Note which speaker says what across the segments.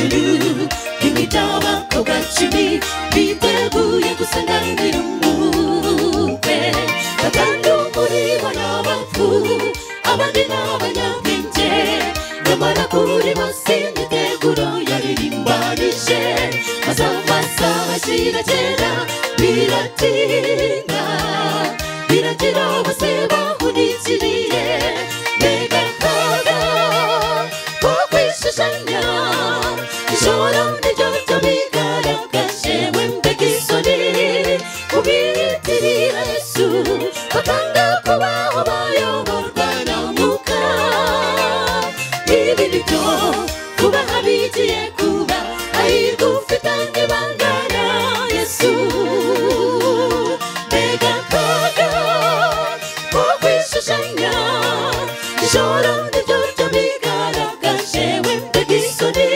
Speaker 1: Hallelujah, imitawa kogachimi, biteguye gusanganira umukwe. Batanu muri bo n'abapfu, abandi n'abanyabwenge, nyamara kuri bose imiteguro yaririmbanije. Maze amasaha ashira kera, biratinda, biragira bose bahunikiriye. Mbega akaga ko kwishushanya, ijoro niryo ryabigaragaje. Mbega isoni kubitirira Yesu, bakanga kubaho bayoborwa na Mwuka. Ibi nibyo kubaha bigiye kuba, hahirwa ufitanye ibanga na Yesu. Mbega akaga ko kwishushanya, ijoro niryo ryabigaragaje. Mbega isoni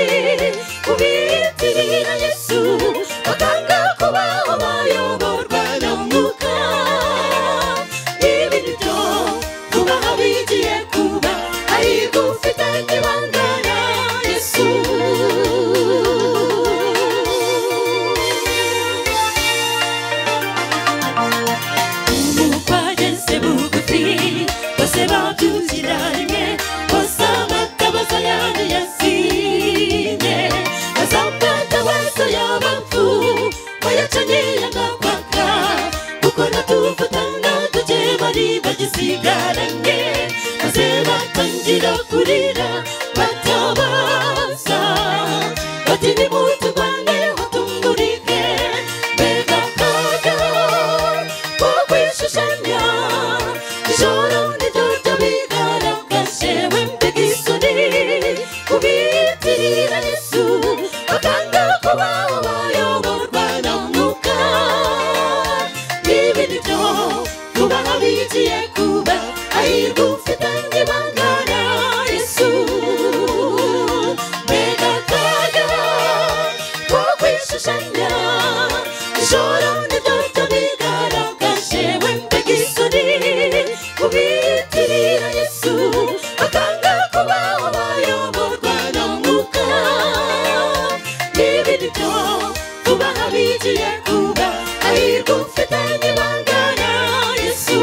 Speaker 1: kubitirira Yesu, bakanga kubaho bayoborwa na Mwuka. Ibi nibyo kubaha bigiye kuba, hahirwa ufitanye ibanga na Yesu. Umukwe ageze bugufi, bose babyukira rimwe, bose amatabaza yandi yasinye. Azamata wese y'abapfu, wayacanye yagakwaka, kuko natufatana duke bari bagisigaranye. Maze batangira kurira batabaza, bati nimuturwaneho tumurike. Mbega akaga ko kwishushanya, ijoro niryo ryabigaragaje. Mbega isoni kubitirira Yesu, bakanga kubaho bayoborwa na Mwuka. Ibi nibyo kubaha bigiye kuba, hahirwa ufitanye ibanga na Yesu. Mbega akaga ko kwishushanya, ijoro niryo ryabigaragaje. Mbega isoni kubitirira Yesu, bakanga kubaho bayoborwa na Mwuka. Ibi nibyo kubaha bigiye kuba, hahirwa ufitanye ibanga na Yesu.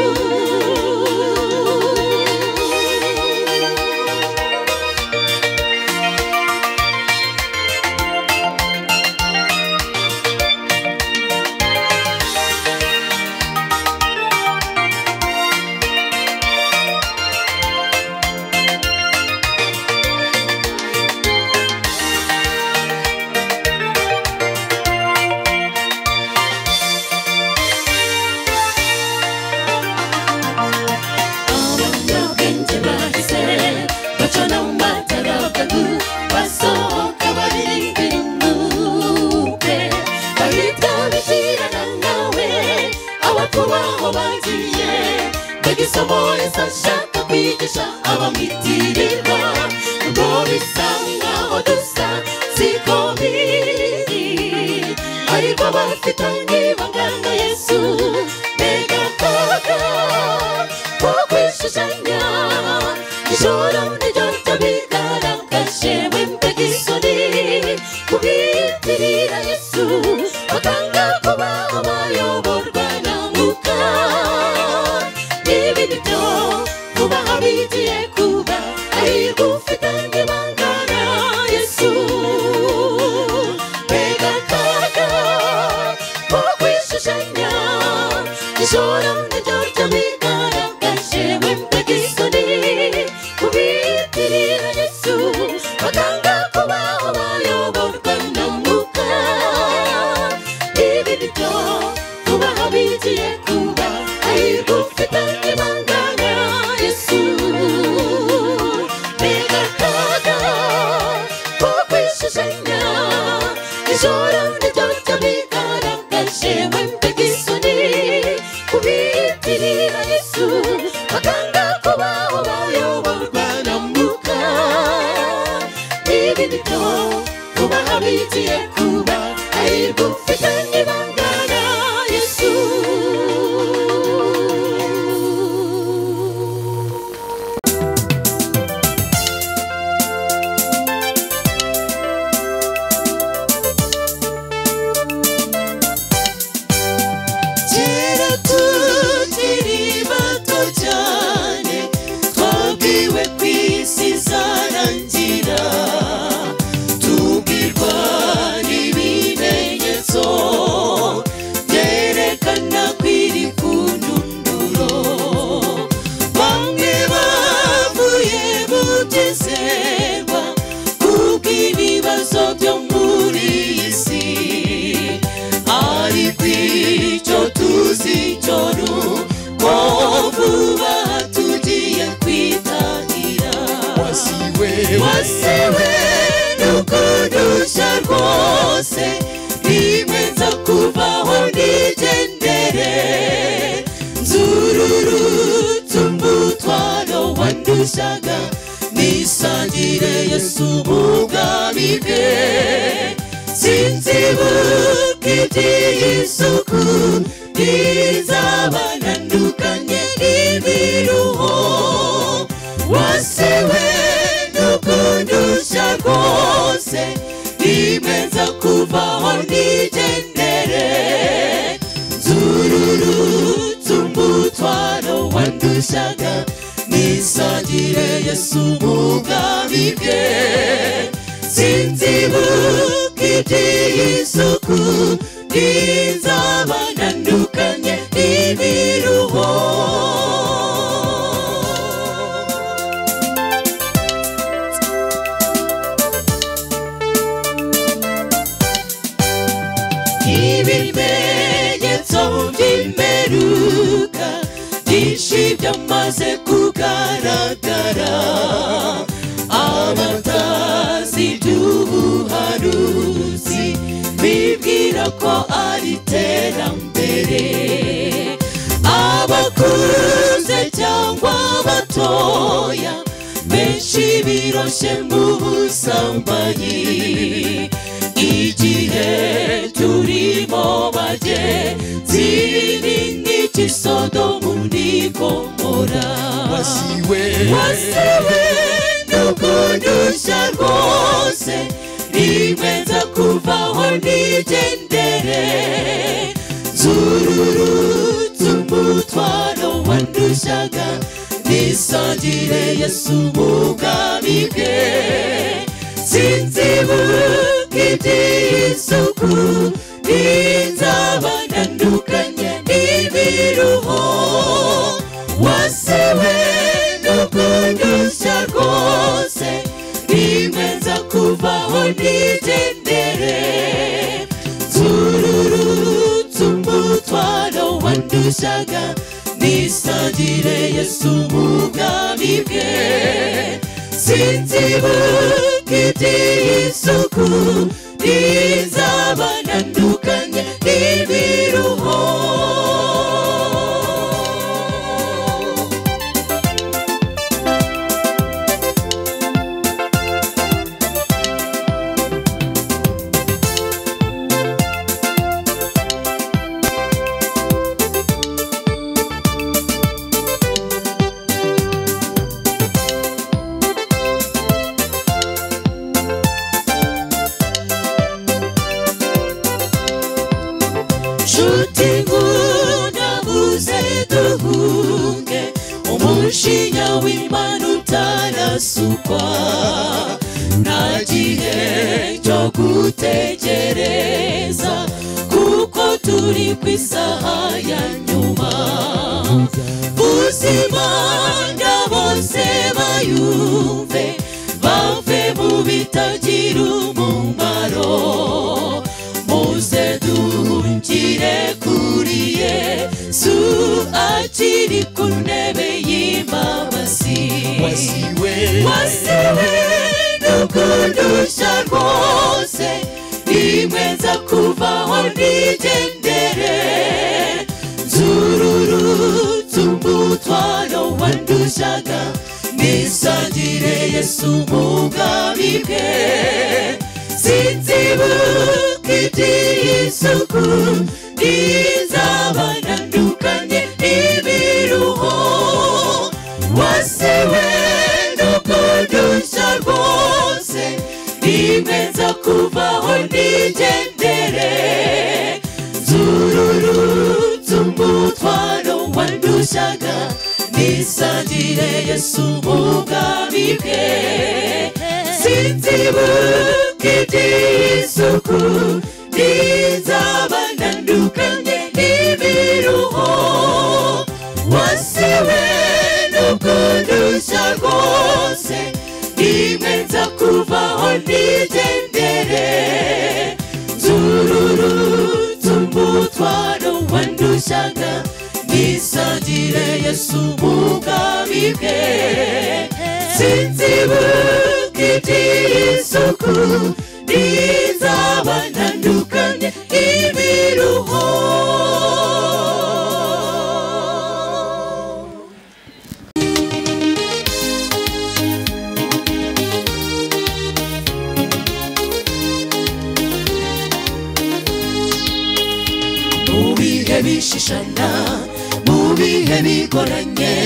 Speaker 1: Abanyabwenge bahise bacana mu matara bwagu, basohoka baririmbira umukwe. Bahita bigirana nawe, abapfu baho bagiye. Mbega isomo Yesu ashaka kwigisha abamwitirirwa, nubwo bisa nkaho dusa siko biri, ariko bafitanye ibanga na Yesu. Mbega akaga ko kwishushanya, ijoro niryo ryabigaragaje. Mbega isoni kubitirira Yesu, bakanga kubaho bayoborwa na Mwuka. Ibi nibyo kubaha bigiye kuba, hahirwa ufitanye ibanga na Yesu. Mbega akaga ko kwishushanya, ijoro niryo ryabigaragaje. Mbega isoni kubitirira Yesu, bakanga kubaho bayoborwa na Mwuka. Ibi nibyo kubaha bigiye kuba, hahirwa ufitanye ibanga na Yesu. Mbega akaga ko kwishushanya, ijoro niryo ryabigaragaje. Mbega isoni kubitirira nigendere nzururutse umutwaro wandushaga nisangire Yesu ubwami bwe sinzibuka iby'isuku ntizabanandukanye n'imiruho wasewe n'ukundusha rwose nimenza kuvaho nigendere nzururutse umutwaro wandushaga nisangire Yesu ubwami bwe sinzibuka iby'isuku ntizabanandukanye n'imiruho ibimenyetso by'imperuka byinshi byamaze kugaragara abatazi iby'ubuhanuzi bibwira ko ari iterambere abakuze cyangwa abatoya benshi biroshye mu busambanyi igihe turimo bagenzi n'iki Sodomu n'Igomora wasiwe n'ukundusha rwose nimenza kuvaho nigendere nzururutse umutwaro wandushaga nisangire Yesu ubwami bwe sinzibuka iby'isuku ntizabanandukanye n'imiruho wasewe n'ukundusha rwose nimenza kuvaho nigendere nzururutse umutwaro wandushaga nisangire Yesu ubwami bwe sinzibuka iby'isuku ntizabanandukanye n'imiruho umushinya w'Imana utarasukwa nta gihe cyo gutegereza kuko turi ku isaha ya nyuma uzimana bose bayumve bave mu bitagira umumaro muze duhungire kuri Yesu akiri ku ntebe y'imbabazi wasiwe n'ukundusha rwose nimenza kuvaho nigendere nzururutse umutwaro wandushaga nisangire Yesu ubwami bwe sinzibuka iby'isuku ntizabanandukanye n'imiruho wasewe n'ukundusha rwose nimenza kuvaho nigendere nzururutse umutwaro wandushaga nisangire Yesu ubwami bwe sinzibuka iby'isuku ntizabanandukanye n'imiruho wasewe n'ukundusha rwose nimenza kuvaho nigendere nzururutse umutwaro wandushaga nisangire Yesu ubwami bwe sinzibuka iby'isuku ntizabanandukanye n'imiruho kwishishana mu bihe bigoranye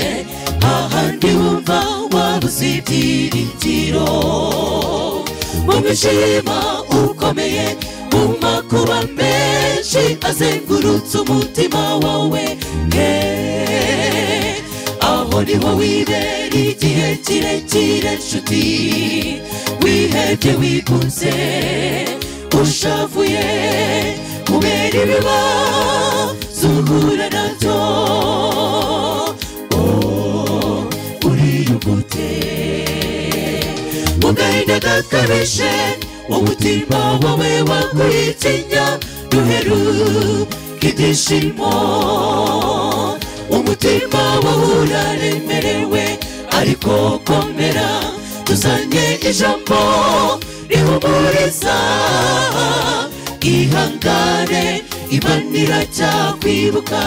Speaker 1: ahandi wumva wabuze ibyiringiro mu mwijima ukomeye mu makuba menshi azengurutse umutima wawe aho niho wibera igihe kirekire nshuti wihebye wigunze ushavuye kubera ibibazo uhura nabyo uriyugute mu gahinda gakabije umutima wawe wakwitinya duheruka ibyishimo umutima wawe uraremerewe ariko komera tuzanye ijambo rihumuriza ihangane Imana iracyakwibuka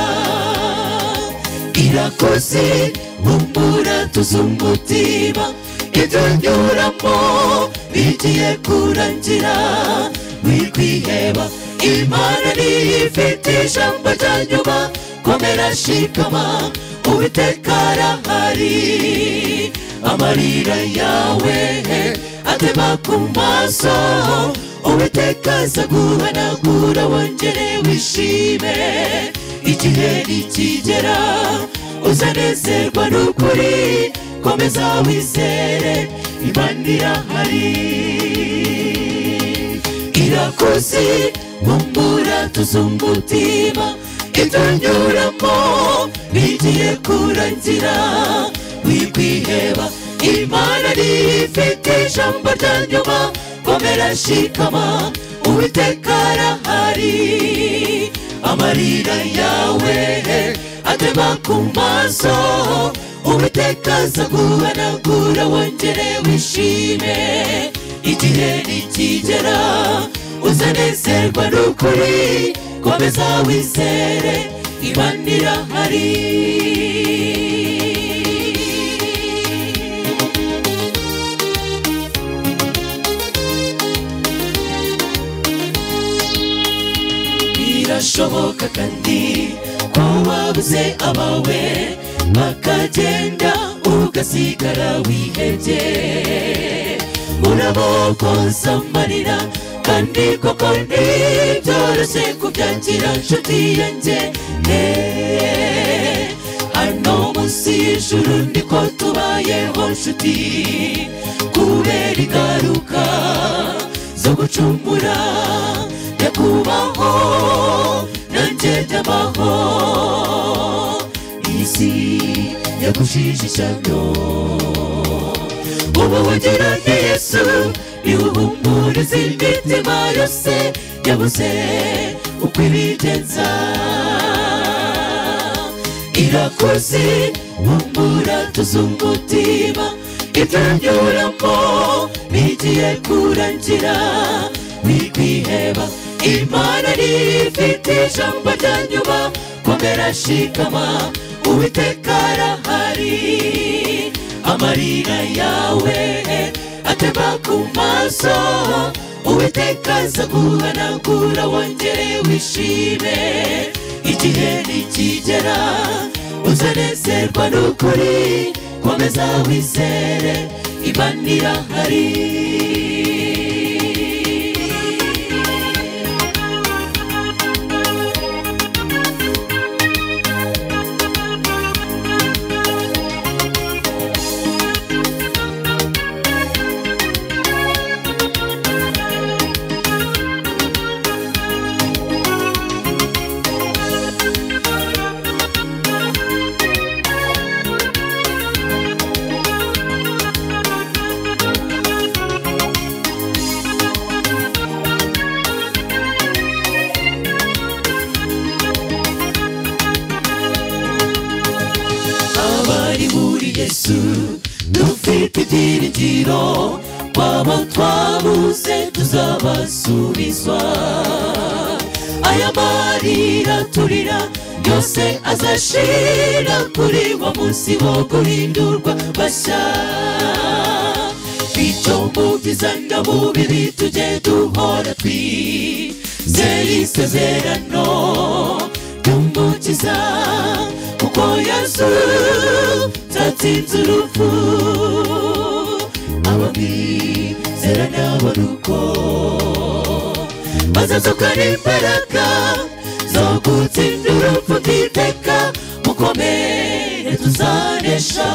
Speaker 1: irakoze humura tuzumutima ibyo nyuramo bigiye kurangira wikwiheba Imana nifite ijambo rya nyuma komera shikama Uwiteka arahari amarira yawe atema ku maso Uwiteka azaguhanagura wongere wishime igihe nikigera uzanezerwa n'ukuri komeza wizere Imana irahari irakoze humura tuzumutima ibyo nyuramo bigiye kurangira wikwiheba Imana nifite ijambo rya nyuma komera shikama Uwiteka arahari amarira yawe atema ku maso Uwiteka azaguhanagura wongere wishime igihe nikigera uzanezerwa n'ukuri komeza wizere Imana irahari birashoboka kandi ko wabuze abawe bakagenda ugasigara wihebye urabogoza amarira kandi koko ntibyoroshye kubyakira nshuti yanjye hano munsi y'ijuru niko tubayeho nshuti kubera ingaruka zo gucumura nyakubaho nanjye byabaho isi yagushishijamyo ubu wagira ni Yesu niwuhumuriza imitima yose yabuze uko ibigenza irakoze humura tuzumutima ibyo nyuramo bigiye kurangira wikwiheba Imana nifite ijambo rya nyuma komera shikama Uwiteka arahari amarira yawe atema ku maso Uwiteka azaguhanagura wongere wishime igihe nikigera uzanezerwa n'ukuri komeza wizere Imana irahari dufite ibyiringiro kwabo twabuze tuzabasubizwa aya marira turira yose azashira kuri wa munsi wo guhindurwa bashya bityo mu byiza no mu bibi tujye duhora twizeye isezerano umukiza kuko Yesu tatsinze urupfu abamwizera nabona uko bazazukana imbaraga zo gutsinda urupfu bw'iteka mukomere tuzanesha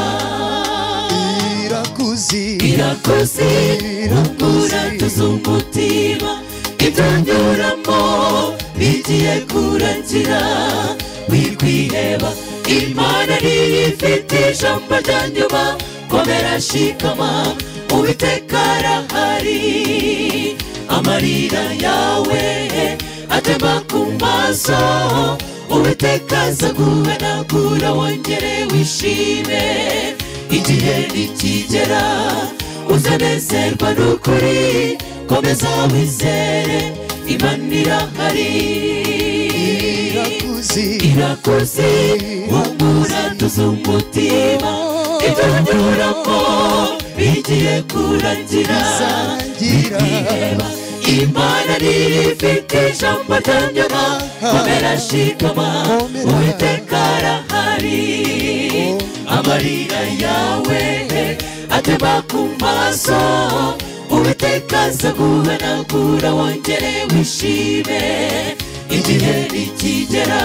Speaker 1: irakoze rambura tuzumutima ibyo nyuramo bigiye kurangira wikwiheba Imana niyo ifite ijambo rya nyuma komera shikama Uwiteka arahari amarira yawe atemba ku maso Uwiteka azaguhanagura wongere wishime igihe nikigera uzanezerwa n'ukuri komeza wizere Imana irahari irakoze humura tuzumutima ibyo nyuramo bigiye kurangira wikwiheba Imana niyo ifite ijambo rya nyuma komera shikama Uwiteka arahari amarira yawe atemba ku maso Uwiteka azaguhanagura wongere wishime igihe nikigera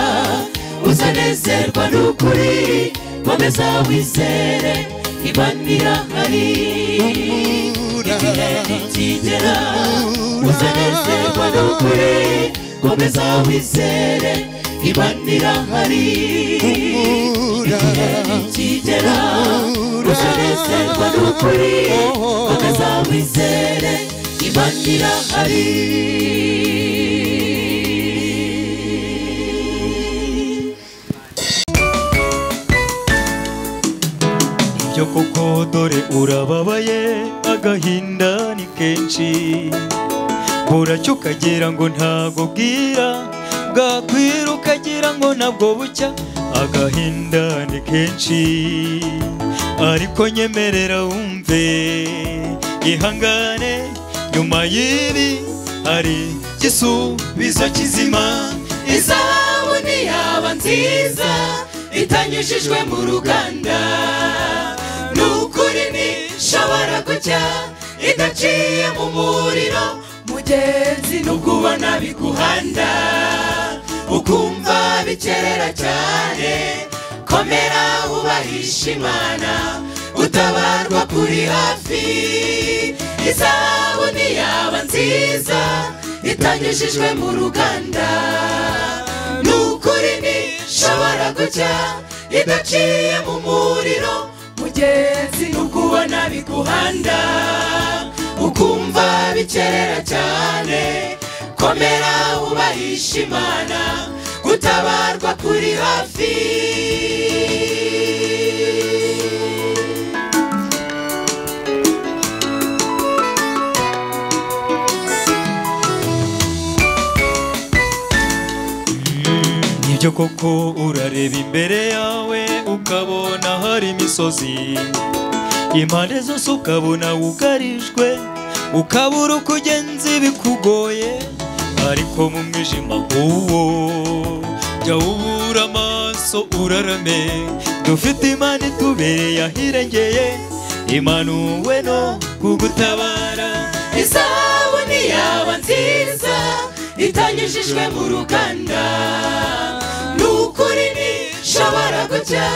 Speaker 1: uzanezerwa n'ukuri komeza wizere Imana irahari igihe nikigera uzanezerwa n'ukuri komeza wizere Imana irahari igihe nikigera uzanezerwa n'ukuri komeza wizere Imana irahari
Speaker 2: ibyo koko dore urababaye agahinda ni kenshi buracyo ukagira ngo ntago bwira bwakwira ukagira ngo ntabwo bucya agahinda ni kenshi ariko nyemerera wumve ihangane nyuma y'ibi hari igisubizo kizima
Speaker 1: izahabu ntiyaba nziza itanyujijwe mu ruganda n'ukuri ntishobora gucya idaciye mu muriro mugenzi nubwo ubona biguhanda ukumva bikerera cyane komera ubahisha Imana utabarwa kuri hafi izahabu ntiyaba nziza itanyujijwe mu ruganda n'ukuri ntishobora gucya idaciye mu muriro mugenzi nubwo ubona biguhanda ukumva bikerera cyane komera ubahisha Imana gutabarwa kuri hafi
Speaker 2: ibyo koko urareba imbere yawe ukabona hari imisozi impande zose ukabona wugarijwe ukabura uko ugenza bikugoye ariko mu mwijima nk'uwo jya ubura amaso urarame dufite Imana itubereye ahirengeye imanuwe no kugutabara
Speaker 1: izahabu ntiyaba nziza itanyujijwe mu ruganda n'ukuri ntishobora gucya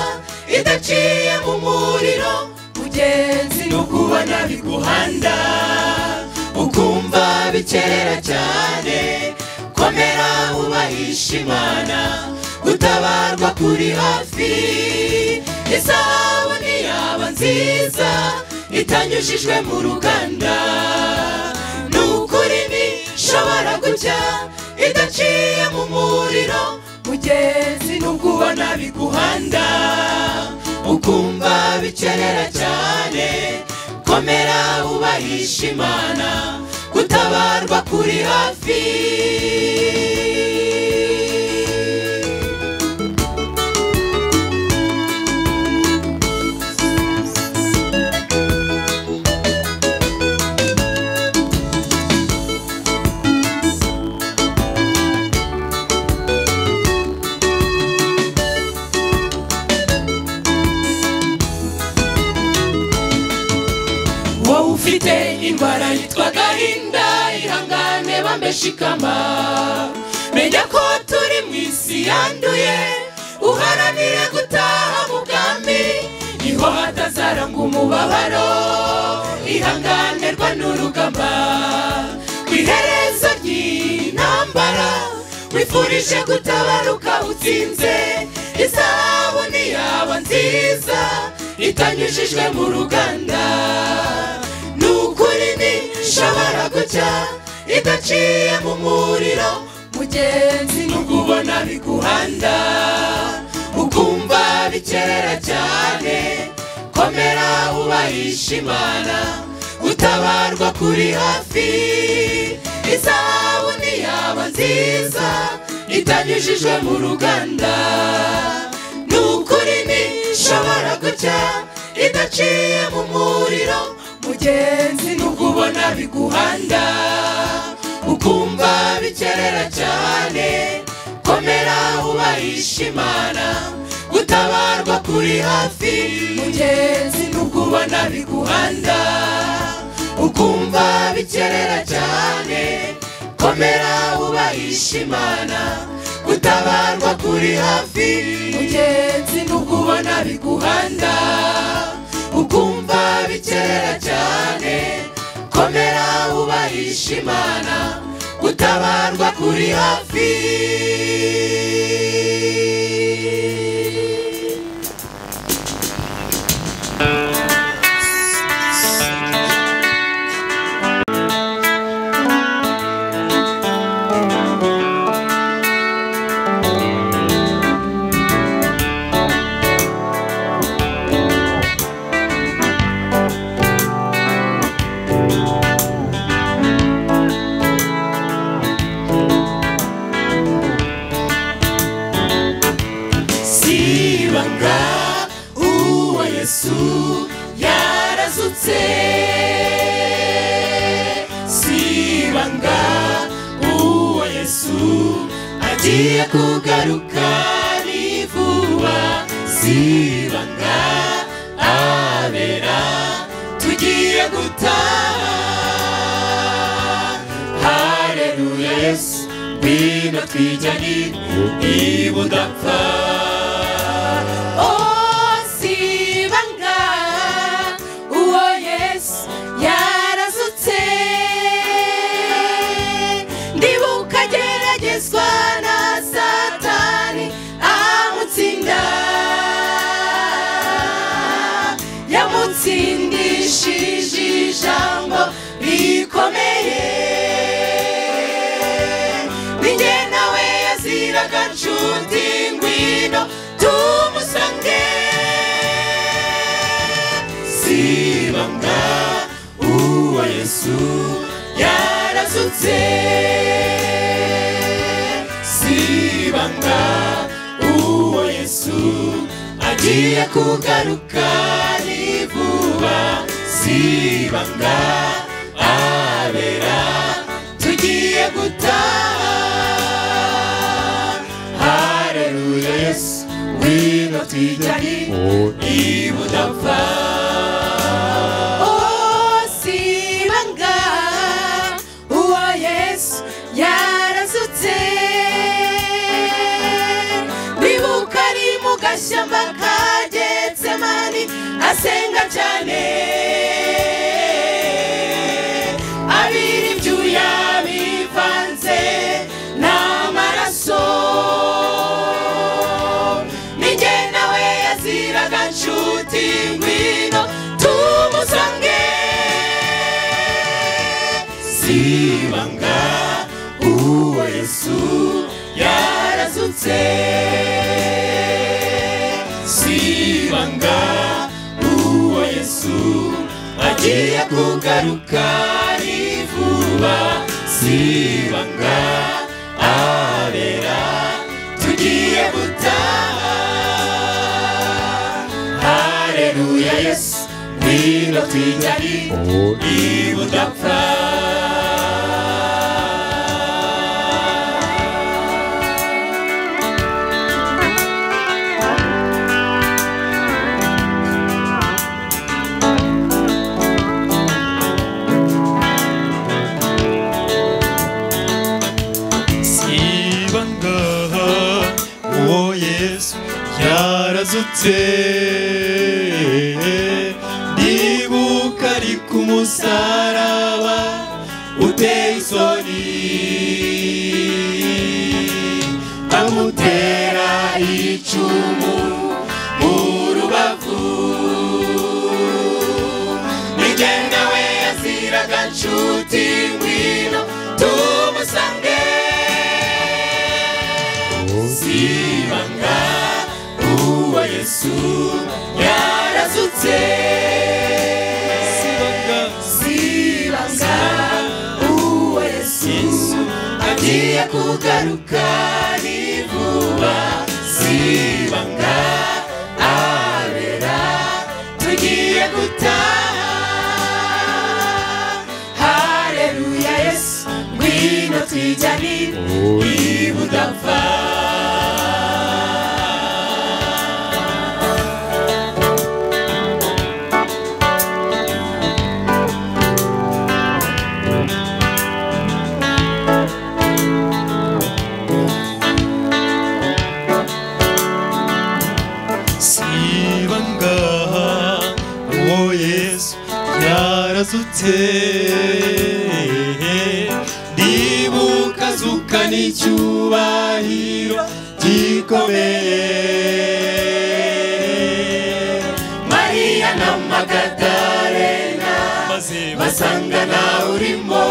Speaker 1: idaciye mu muriro mugenzi nubwo ubona biguhanda ukumva bikerera cyane komera ubahisha Imana gutabarwa kuri hafi izahabu ntiyaba nziza itanyujijwe mu ruganda n'ukuri ntishobora gucya idaciye mu muriro mugenzi nubwo ubona biguhanda ukumva bikerera cyane komera ubahisha Imana gutabarwa kuri hafi ufite indwara yitwa gahinda ihangane bambe shikama menya ko turi mu isi yanduye uharanire gutaha mu bwami niho hatazaranga umubabaro ihanganirwa n'urugamba kwiherezo ry'intambara wifurije gutabaruka utsinze izahabu niyaba nziza itanyujijwe mu ruganda n'ukuri nishobora gucya idaciye mu muriro mugenzi n'ugubona biguhanda ukumva bikerera cyane komera ubahisha Imana gutabarwa kuri hafi izahabu niyaba nziza itanyujijwe mu ruganda n'ukuri nishobora gucya idaciye mu muriro mugenzi n'ugubona biguhanda ukumva bikerera cyane komera ubahisha Imana gutabarwa kuri hafi mugenzi n'ugubona biguhanda ukumva bikerera cyane komera ubahisha Imana gutabarwa kuri hafi mugenzi n'ugubona biguhanda ukumva bikerera cyane komera ubahisha Imana gutabarwa kuri hafi Yesu yarazutse sibanga uwo Yesu agiye kugaruka ni vuba sibanga abera tugiye gutaha haleluya Yesu ngwino twijyanire ibudapfa yamutsindishije ijambo rikomeye ninjye nawe yaziraga nshuti ngwino tumusange sibanga uwo Yesu yarazutse sibanga uwo Yesu agiye kugaruka ni vuba sibanga abera tugiye gutaha haleluya Yesu ngwino twijyanire ibudapfa sibanga uwo Yesu yarazutse bibuka ari mu gashyamba ka Getsemani asenga cyane abira ibyuya bivanze n'amaraso ninjye nawe yaziraga nshuti ngwino tumusange sibanga uwo Yesu yarazutse sibanga uwo Yesu agiye kugaruka ni vuba sibanga abera tugiye gutaha haleluya Yesu ngwino twijyanire ibudapfa
Speaker 2: yarazutse ndibuka ari ku musaraba uteye isoni amutera icumu mu rubavu nigenda we yaziraga nshuti ngwino tumusange sibanga uwo Yesu yarazutse sibanga uwo Yesu agiye kugaruka ni vuba sibanga abera tugiye gutaha haleluya Yesu ngwino twijyanire ibudapfa ndibuka azuka n'icyubahiro gikomeye Mariya na Magadalena basanga nawe urimo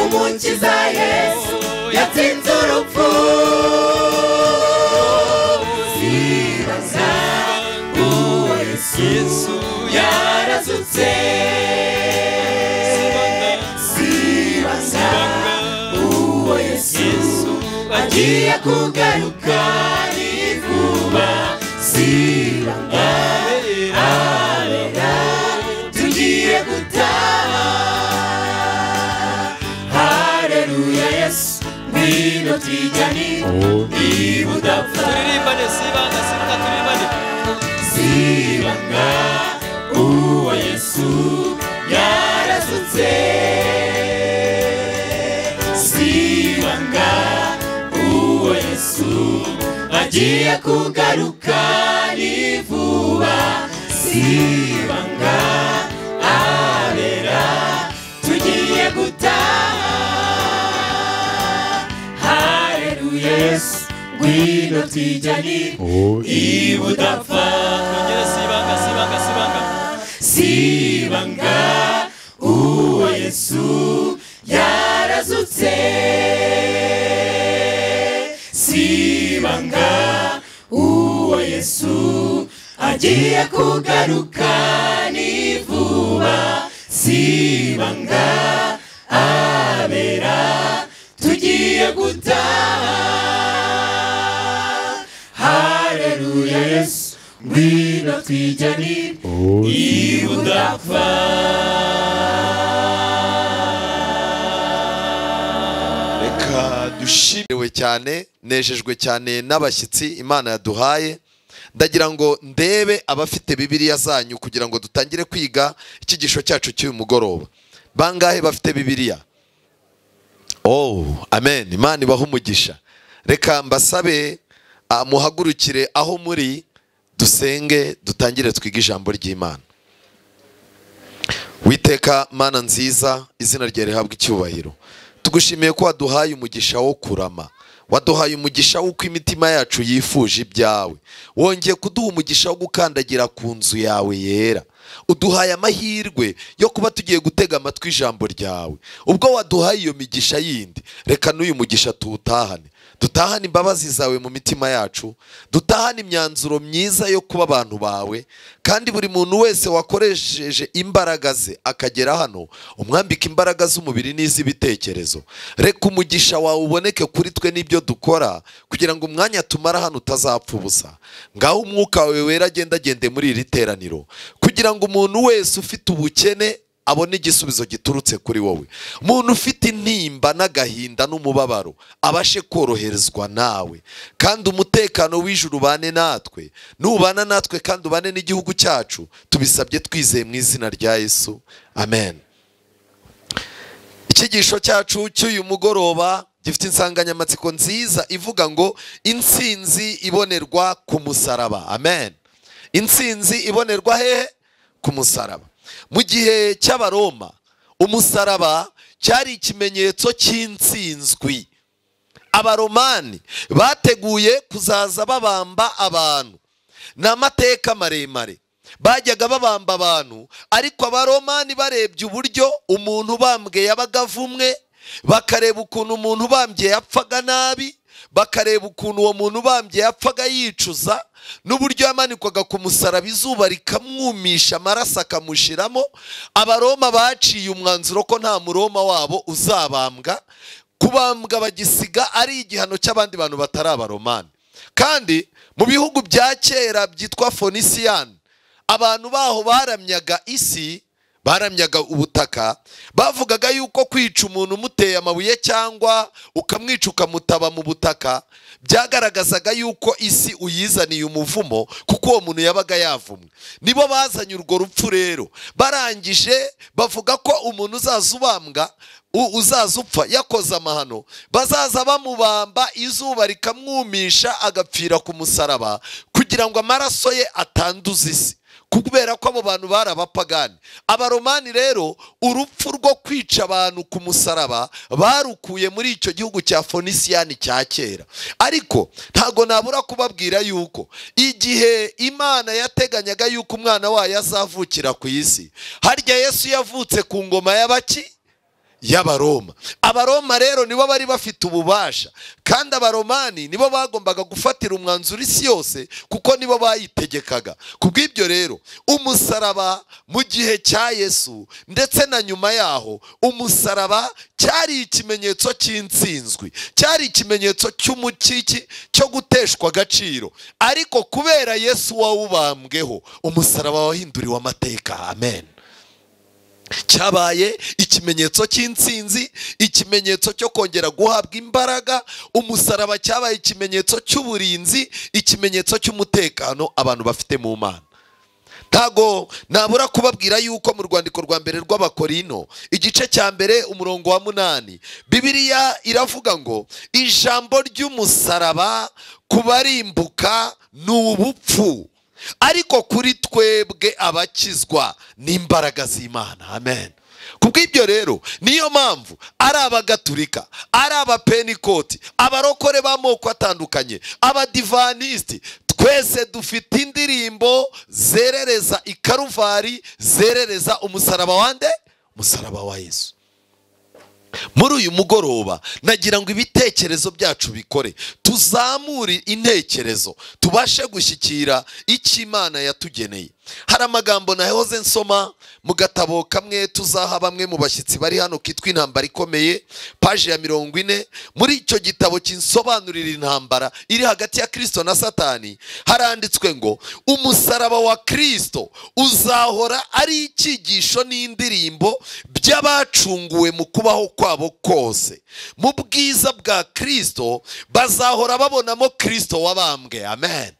Speaker 2: umukiza Yesu yatsinze urupfu Yesu yarazutse sibanga uwo Yesu agiye kugaruka ni vuba sibanga abera tugiye gutaha haleluya Yesu ngwino twijyanire ibudapfa turirimbane sibanga turirimbane sibanga uwo Yesu yarazutse sibanga uwo Yesu agiye kugaruka ni vuba sibanga abera tugiye gutaha haleluya Yesu ngwino twijyanire ibudapfa sibanga uwo Yesu yarazutse sibanga uwo Yesu agiye kugaruka ni vuba sibanga abera tugiye gutaha haleluya Yesu ngwino twijyanire ibudapfa
Speaker 3: reka dushimiwe cyane nejejwe cyane n'abashyitsi Imana yaduhaye ndagira ngo ndebe abafite Bibiliya zanyu kugira ngo dutangire kwiga ikigisho cyacu cy'uyu mugoroba bangahe bafite Bibiliya amen Imana ibahe umugisha reka mbasabe muhagurukire aho muri dusenge dutangire twiga ijambo ry'Imana Witeka Mana nziza izina rye rihabwa icyubahiro tugushimiye ko waduhaye umugisha wo kurama waduhaye umugisha w'uko imitima yacu yifuje ibyawe wongeye kuduha umugisha wo gukandagira ku nzu yawe yera uduhaye amahirwe yo kuba tugiye gutega amatwi ijambo ryawe ubwo waduhaye iyo migisha yindi reka n'uyu mugisha tuwutahane dutahane imbabazi zawe mu mitima yacu dutahane imyanzuro myiza yo kuba abantu bawe kandi buri muntu wese wakoresheje imbaraga ze akagera hano umwambika imbaraga z'umubiri n'iz'ibitekerezo reka umugisha wawe uboneke kuri twe n'ibyo dukora kugira ngo umwanya tumara hano utazapfa ubusa ngaho umwuka wawe wera agende muri iri teraniro kugira ngo umuntu wese ufite ubukene abone igisubizo giturutse kuri wowe umuntu ufite intimba n'agahinda n'umubabaro abashe koroherezwa nawe kandi umutekano w'ijuru ubane natwe nubana natwe kandi ubane n'igihugu cyacu tubisabye twizeye mu izina rya Yesu amen. Ikigisho cyacu cy'uyu mugoroba gifite insanganyamatsiko nziza ivuga ngo intsinzi ibonerwa ku musaraba. Amen. Intsinzi ibonerwa hehe? Ku musaraba. Mu gihe cy'abaroma umusaraba cyari ikimenyetso cy'intsinzwi. Abaromani bateguye kuzaza babamba abantu. Ni amateka maremare. Bajyaga babamba abantu, ariko abaromani barebye uburyo umuntu ubambwe yabaga avumwe, bakareba ukuntu umuntu ubambye yapfaga nabi, bakareba ukuntu uwo muntu ubambye yapfaga yicuza, n'uburyo yamanikwaga ku musaraba izuba rikamwumisha amaraso akamushiramo. Abaroma baciye umwanzuro ko nta muroma wabo uzabambwa. Kubambwa bagisiga ari igihano cy'abandi bantu batari abaromani. Kandi mu bihugu bya kera byitwa Fonisiyani, abantu baho baramyaga isi, baramyaga ubutaka. Bavugaga yuko kwica umuntu umuteye amabuye cyangwa ukamwica ukamutaba mu butaka byagaragazaga yuko isi uyizaniye umuvumo, kuko uwo muntu yabaga yavumwe. Nibo bazanye urwo rupfu rero. Barangije bavuga ko umuntu uzaza ubambwa, uzaza upfa yakoze amahano, bazaza bamubamba izuba rikamwumisha agapfira ku musaraba, kugira ngo amaraso ye atanduza isi, kubera ko abo bantu bari abapagani. Abaromani rero urupfu rwo kwica abantu ku musaraba barukuye muri icyo gihugu cya Fonisiyani cya kera. Ariko ntago nabura kubabwira yuko igihe Imana yateganyaga yuko umwana wayo azavukira ku isi, harya Yesu yavutse ku ngoma y'abaki? Y'abaroma. Abaroma rero nibo bari bafite ububasha, kandi abaromani nibo bagombaga gufatira umwanzuro isi yose, kuko nibo bayitegekaga. Kubw'ibyo rero umusaraba mu gihe cya Yesu ndetse na nyuma yaho, umusaraba cyari ikimenyetso cy'intsinzwi, cyari ikimenyetso cy'umukiki cyo guteshwa agaciro. Ariko kubera Yesu wawubambweho, umusaraba wahinduriwe amateka. Amen. Cyabaye ikimenyetso cy'intsinzi, ikimenyetso cyo kongera guhabwa imbaraga. Umusaraba cyabaye ikimenyetso cy'uburinzi, ikimenyetso cy'umutekano abantu bafite mu Mana. Ntago nabura kubabwira yuko mu rwandiko rwa mbere rw'Abakorino igice cya mbere umurongo wa 8, Bibiliya iravuga ngo ijambo ry'umusaraba kubarimbuka ni ubupfu, ariko kuri twebwe abakizwa n'imbaraga z'Imana. Amen. Kubw'ibyo rero niyo mpamvu ari abagatulika, ari abapentikoti, abarokore b'amoko atandukanye, abadivanisiti, twese dufite indirimbo zerereza ikaruvari, zerereza umusaraba wande? Umusaraba wa Yesu. Muri uyu mugoroba nagira ngo ibitekerezo byacu bikore, tuzamure intekerezo, tubashe gushyikira icyo Imana yatugeneye. Hari amagambo nahoze nsoma mu gatabo kamwe tuzaha bamwe mu bashyitsi bari hano kitwa Intambara Ikomeye, paje ya 40. Muri icyo gitabo kinsobanurira intambara iri hagati ya Kristo na Satani, haranditswe ngo umusaraba wa Kristo uzahora ari icyigisho n'indirimbo by'abacunguwe mu kubaho kwabo kose. Mu bwiza bwa Kristo bazahora babonamo Kristo wabambwe. Amen.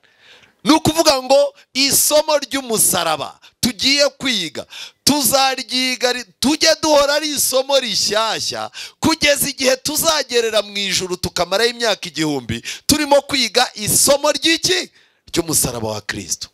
Speaker 3: Nukuvuga ngo isomo ry'umusaraba tugiye kwiga, tuzaryiga tujye duhora ari isomo rishyashya, kugeza igihe tuzagerera mu ijuru tukamaraho imyaka 1000 turimo kwiga isomo ry'iki? Ry'umusaraba wa Kristo.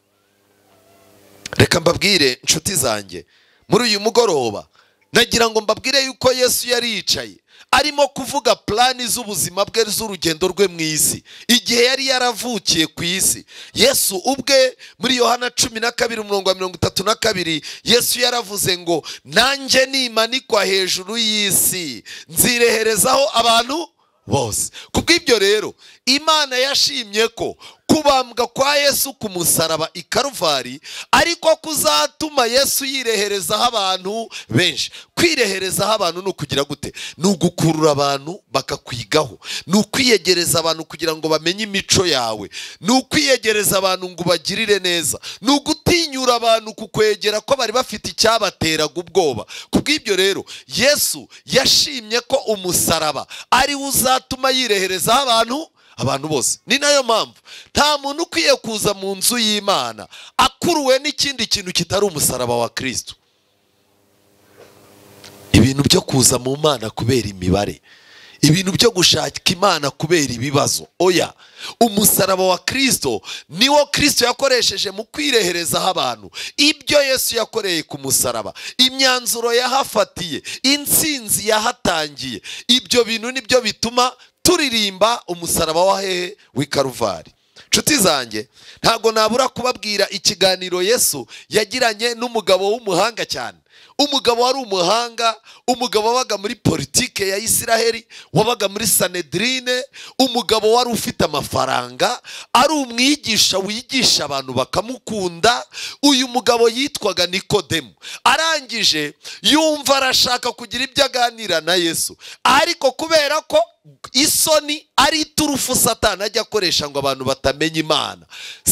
Speaker 3: Reka mbabwire inshuti zanjye, muri uyu mugoroba nagira ngo mbabwire yuko Yesu yari yicaye arimo kuvuga plani z'ubuzima bwe z'urugendo rwe mu isi. Igihe yari yaravukiye ku isi, Yesu ubwe muri Yohana 12:32 Yesu yaravuze ngo nanjye nimanikwa hejuru y'isi nzireherezaho abantu bose. Kubw'ibyo rero Imana yashimye ko kubambwa kwa Yesu ku musaraba i Karuvari ariko kuzatuma Yesu yireherezaho abantu benshi. Kwireherezaho abantu no kugira gute? Ni ugukurura abantu bakakwigaho, ni ukwiyegereza abantu kugira ngo bamenye imico yawe, ni ukwiyegereza abantu ngo bagirire neza, ni ugutinyura abantu kukwegera ko bari bafite icyabateraga ubwoba. Kubw'ibyo rero Yesu yashimye ko umusaraba ari uzatuma yireherezaho abantu bose. Ni nayo mpamvu nta muntu ukwiye kuza mu nzu y'Imana akuruwe n'ikindi kintu kitari umusaraba wa Kristo. Ibintu byo kuza mu Mana kubera imibare, ibintu byo gushaka imana kubera ibibazo. Oya, umusaraba wa Kristo niwo Kristo yakoresheje mu kwireherezaho abantu. Ibyo Yesu yakoreye ku musaraba, imyanzuro yahafatiye, intsinzi yahatangiye, ibyo bintu nibyo bituma turirimba umusaraba wa hehe w'i Karuvari. Nshuti zanjye, ntago nabura kubabwira ikiganiro Yesu yagiranye n'umugabo w'umuhanga cyane. Umugabo wari umuhanga, umugabo wabaga muri politike ya Isiraheli, wabaga muri Sanedrine, umugabo wari ufite amafaranga, ari umwigisha wigisha abantu bakamukunda. Uyu mugabo yitwaga Nikodemu. Arangije yumva arashaka kugira ibyo aganira na Yesu, ariko kubera ko isoni ari iturufu Satani ajya akoresha ngo abantu batamenya Imana,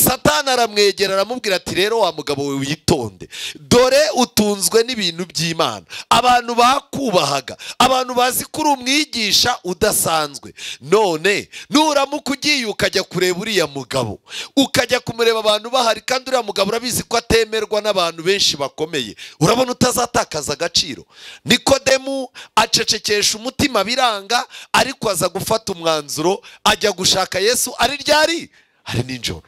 Speaker 3: Satani aramwegera aramubwira ati rero wa mugabo we witonde, dore utunzwe n'ibintu by'Imana, abantu bakubahaga, abantu bazi ko uri umwigisha udasanzwe. None nuramuka ugiye ukajya kureba uriya mugabo, ukajya kumureba abantu bahari, kandi uriya mugabo urabizi ko atemerwa n'abantu benshi bakomeye, urabona utazatakaza agaciro. Nikodemu acecekesha umutima biranga, ariko aza gufata umwanzuro, ajya gushaka Yesu. Ari ryari? Ari nijoro.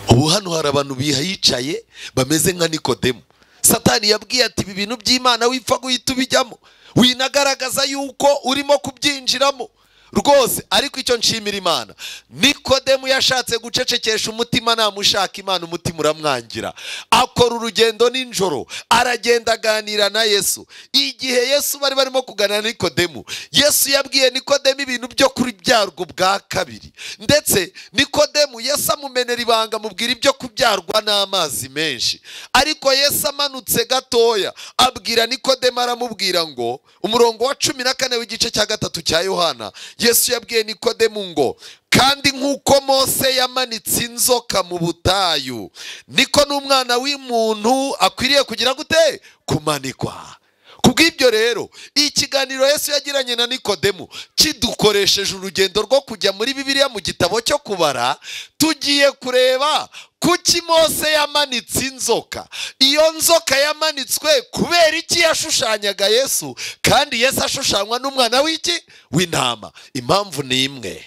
Speaker 3: Ubu hano hari abantu bihayicaye bameze nka Nikodemu. Satani yabwiye ati ibi bintu by'Imana wipfa guhita ubijyamo, winagaragaza yuko urimo kubyinjiramo rwose. Ariko icyo nshimira Imana, Nikodemu yashatse gucecekesha umutima, namushaka Imana umutima uramwangira. Akora urugendo nijoro, aragenda aganira na Yesu. Igihe Yesu bari barimo kuganira na Nikodemu, Yesu yabwiye Nikodemu ibintu byo kubyarwa bwa kabiri. Ndetse Nikodemu Yesu amumenera ibanga, amubwira ibyo kubyarwa n'amazi menshi. Ariko Yesu amanutse gatoya abwira Nikodemu, aramubwira ngo, umurongo wa 14 w'igice cya 3 cya Yohana, Yesu yabwiye Nikodemu ngo, kandi nk'uko Mose yamanitse inzoka mu butayu, niko n'umwana w'umuntu akwiriye kugira gute? Kumanikwa. Kubw'ibyo rero ikiganiro Yesu yagiranye na Nikodemu kidukoresheje urugendo rwo kujya muri Bibiliya mu gitabo cyo kubara. Tugiye kureba kuki Mose yamanitse inzoka. Iyo nzoka yamanitswe kubera iki? Yashushanyaga Yesu, kandi Yesu ashushanywa n'umwana w'iki? W'intama. Impamvu ni imwe.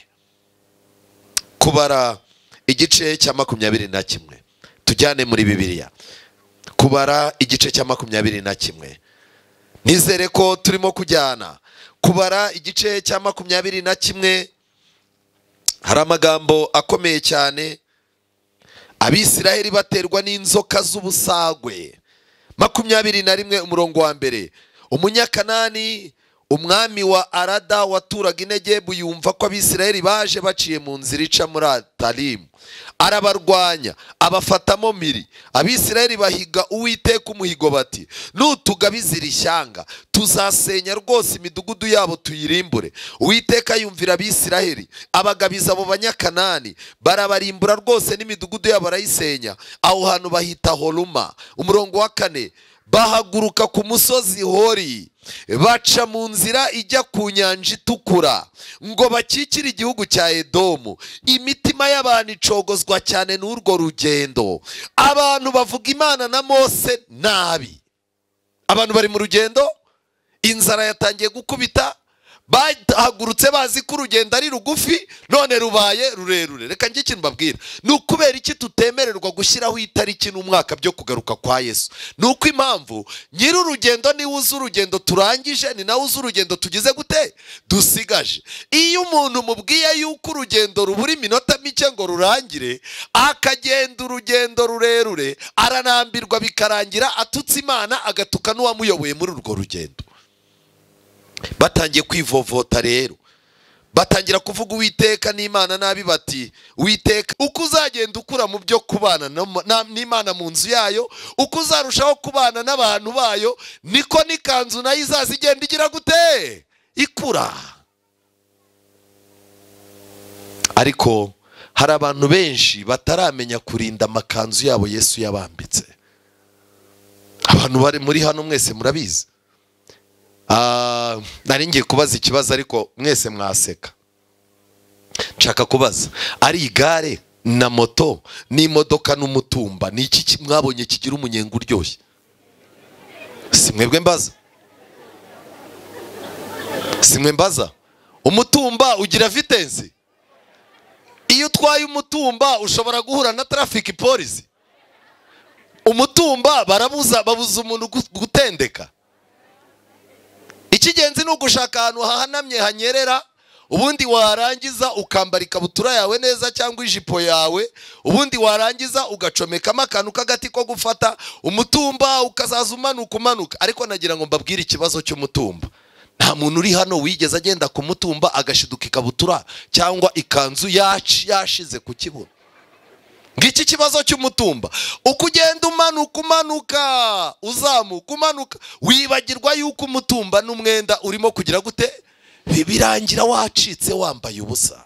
Speaker 3: Kubara igice cya 21, tujyane muri Bibiliya. Kubara igice cya 21. Nizere ko turimo kujyana. Kubara igice cya 21 hari amagambo akomeye cyane. Abisiraheli baterwa n'inzoka z'ubusagwe. 21 umurongo wa mbere. Umunyakanani umwami wa Arada waturaga Inegebu yumva ko Abisiraheli baje baciye mu nzira ica muri Atalimu, arabarwanya abafatamo miri. Abisiraheli bahiga Uwiteka umuhigo bati, nutugabiza iri shyanga tuzasenya rwose imidugudu yabo tuyirimbure. Uwiteka yumvira Abisiraheli, abagabiza abo banyakanani, barabarimbura rwose n'imidugudu yabo barayisenya. Aho hantu bahita Holuma. Umurongo wa 4, bahaguruka ku musozi Hori, baca mu nzira ijya ku nyanja itukura, ngo bakikire igihugu cya Edomu. Imitima y'abantu icogozwa cyane n'urwo rugendo. Abantu bavuga Imana na Mose nabi. Abantu bari mu rugendo, inzara yatangiye gukubita, bahagurutse bazi ko urugendo ari rugufi, none rubaye rurerure. Reka njye ikintu mbabwira, ni ukubera iki tutemererwa gushyiraho itariki n'umwaka byo kugaruka kwa Yesu? Ni uko impamvu nyiri urugendo niwe uzi urugendo turangije, ni nawe uzi urugendo tugize gute dusigaje. Iyo umuntu mubwiye yuko urugendo rubura iminota mike ngo rurangire, akagenda urugendo rurerure, aranambirwa bikarangira atutse Imana, agatuka n'uwamuyoboye muri urwo rugendo. Batangiye kwivovota rero, batangira kuvuga Uwiteka n'Imana nabi, bati Uwiteka uko uzagenda ukura mu byo kubana n'Imana mu nzu yayo, uko uzarushaho kubana n'abantu bayo, niko n'ikanzu nayo izaza igenda igira gute? Ikura. Ariko hari abantu benshi bataramenya kurinda amakanzu yabo Yesu yabambitse. Abantu bari muri hano mwese murabizi. Nari ngiye kubaza ikibazo ariko mwese mwaseka. Nshaka kubaza, ari igare na moto n'imodoka n'umutumba, ni iki mwabonye kigira umunyenga uryoshye? Si mwebwe mbaza? simwe mbaza, umutumba ugira vitensi? Iyo utwaye umutumba ushobora guhura na traffic police. Umutumba babuza umuntu gutendeka. Ikigenzi ni ugushaka ahantu hahanamye hanyerera, ubundi warangiza ukambara ikabutura yawe neza cyangwa ijipo yawe, ubundi warangiza ugacomekamo akantu k'agati ko gufata umutumba ukazaza umanuka. Ariko nagira ngo mbabwire ikibazo cy'umutumba. Nta muntu uri hano wigeze agenda ku mutumba agashiduka ikabutura cyangwa ikanzu yashize ku kibuno. Ngiki kibazo cy'umutumba. Uko ugenda umanuka uzamuka wibagirwa yuko umutumba n'umwenda urimo kugira gute, birangira wacitse wambaye ubusa.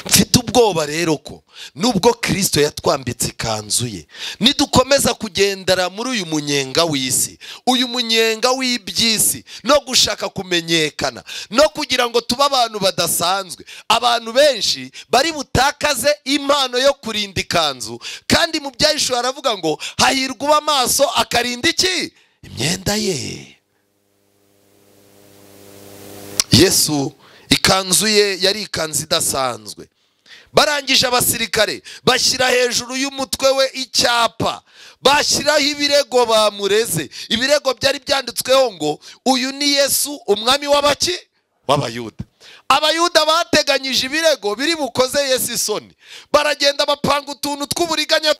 Speaker 3: Mfite ubwoba rero ko nubwo Kristo yatwambitse ikanzu ye, nidukomeza kugendera muri uyu munyenga w'isi, uyu munyenga w'ibyisi, no gushaka kumenyekana, no kugira ngo tuba abantu badasanzwe, abantu benshi bari butakaze impano yo kurinda ikanzu. Kandi mu byahishwe aravuga ngo hahirwa uba amaso akarinda iki? Imyenda ye. Yesu ikanzu ye yari ikanzu idasanzwe. Barangije abasirikare bashyira hejuru y'umutwe we icyapa, bashyiraho ibirego bamureze. Ibirego byari byanditsweho ngo uyu ni Yesu umwami w'Abayuda. Abayuda bateganyije ibirego biri bukoze Yesu isoni, baragenda bapanga utuntu tw'uburiganya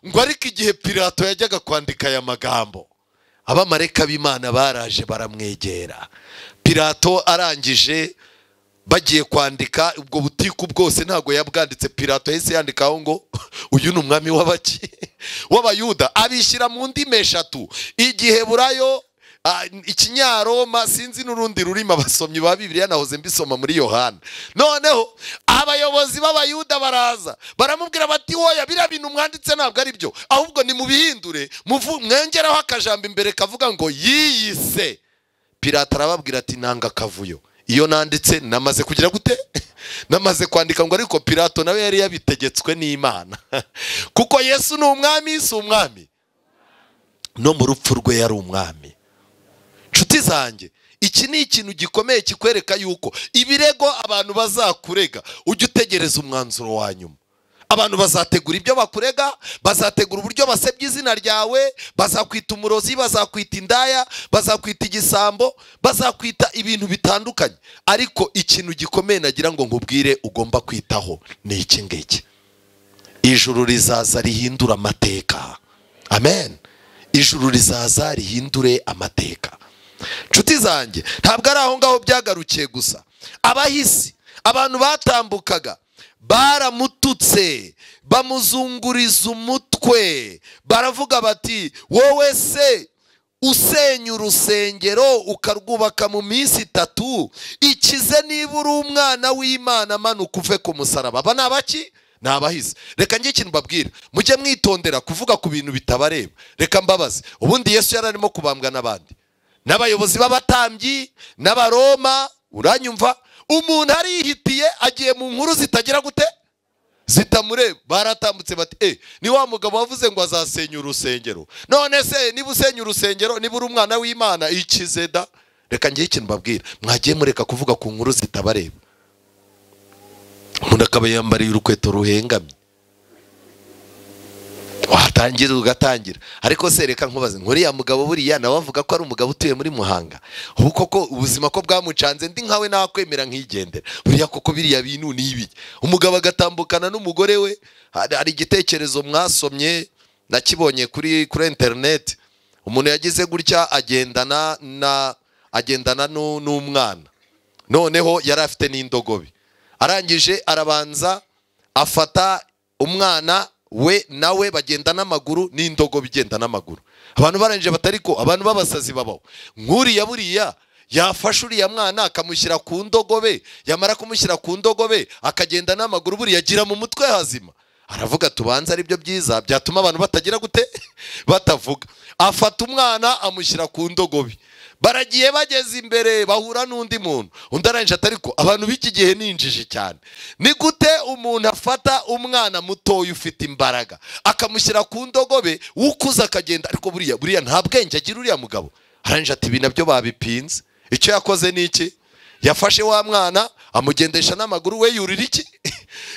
Speaker 3: ngo ariko igihe Pilato yajyaga kwandika aya magambo, abamarayika b'Imana baraje baramwegera. Pilato arangije bagiye kwandika ubwo butiku bwose ntago yabwanditse. Pilato yese yandikaho ngo uyu ni umwami w'Abayuda. Abishyira mu ndimi eshatu, Igiheburayo, Ikinyaroma, sinzi n'urundi rurimi abasomyi ba Bibiliya nahoze mbisoma muri Yohana. Noneho abayobozi b'Abayuda baraza baramubwira bati oya biriya bintu mwanditse ntabwo ari byo, ahubwo ni mubihindure mwongeraho akajambo imbere kavuga ngo yiyise. Pilato arababwira ati nanga kavuyo, iyo nanditse namaze kugira gute? Namaze kwandika ngo ariko Pilato nawe yari yabitegetswe n'Imana. Kuko Yesu ni umwami, si umwami? No mu rupfu rwe yari umwami. Nshuti zanjye, iki ni ikintu gikomeye kikwereka yuko ibirego abantu bazakurega ujye utegereza umwanzuro wa nyuma. Abantu bazategura ibyo bakurega, bazategura uburyo basebya izina ryawe, bazakwita umurozi, bazakwita indaya, bazakwita igisambo, bazakwita ibintu bitandukanye. Ariko ikintu gikomeye nagira ngo nkubwire ugomba kwitaho ni iki ngiki: ijuru rizaza rihindura amateka. Amen. Ijuru rizaza rihindure amateka. Nshuti zanjye, ntabwo ari aho ngaho byagarukiye gusa. Abahisi, abantu batambukaga, baramututse, bamuzunguriza umutwe, baravuga bati wowe se usenya urusengero ukarwubaka mu minsi 3, ikize niba uri umwana w'Imana manuka uve ku musaraba. Aba ni abaki? Ni abahisi. Reka njye ikintu mbabwira, mujye mwitondera kuvuga ku bintu bitabareba. Reka mbabaze, ubundi Yesu yari arimo kubambwa n'abandi, n'abayobozi b'abatambyi n'abaroma. Uranyumva? Umuntu arihitiye agiye mu nkuru zitagira gute, zitamureba. Baratambutse bati ni wa mugabo wavuze ngo azasenya urusengero. None se niba usenya urusengero, niba uri umwana w'Imana, ikize da. Reka njye ikintu mbabwira, mwagiye mureka kuvuga ku nkuru zitabareba. Umuntu akaba yambariye urukweto ruhengamye, watangira ugatangira. Ariko se reka nkubaze, nkuriya mugabo buriya nawe avuga ko ari umugabo utuye muri Muhanga, ubu koko ubuzima ko bwamucanze ndi nkawe nakwemera nkigendera? Buriya koko biriya bintu ni ibi? Umugabo agatambukana n'umugore we. Hari igitekerezo mwasomye nakibonye kuri internet, umuntu yagize gutya agendana n'umwana, noneho yari afite n'indogobe. Arangije arabanza afata umwana we nawe bagenda n'amaguru, n'indogo bigenda n'amaguru. Abantu barangije batariko abantu babasazi babaho. Nkuriya buriya yafashe uriya mwana akamushyira ku ndogobe, yamara kumushyira ku ndogobe akagenda n'amaguru, buriya agira mu mutwe hazima. Aravuga tubanza ari byo byiza byatuma abantu batagira gute, batavuga. Afata umwana amushyira ku ndogobe, baragiye bageze imbere bahura n'undi muntu. Undi arangije atariko abantu b'iki gihe ninjije cyane. Ni gute umuntu afata umwana mutoya ufite imbaraga akamushyira ku ndogobe, ukuza akagenda? Ariko buriya nta bwenge agira uriya mugabo. Arangije ati ibi nabyo babipinze. icyo yakoze ni iki? Yafashe wa mwana amugendesha n'amaguru, we yurira iki?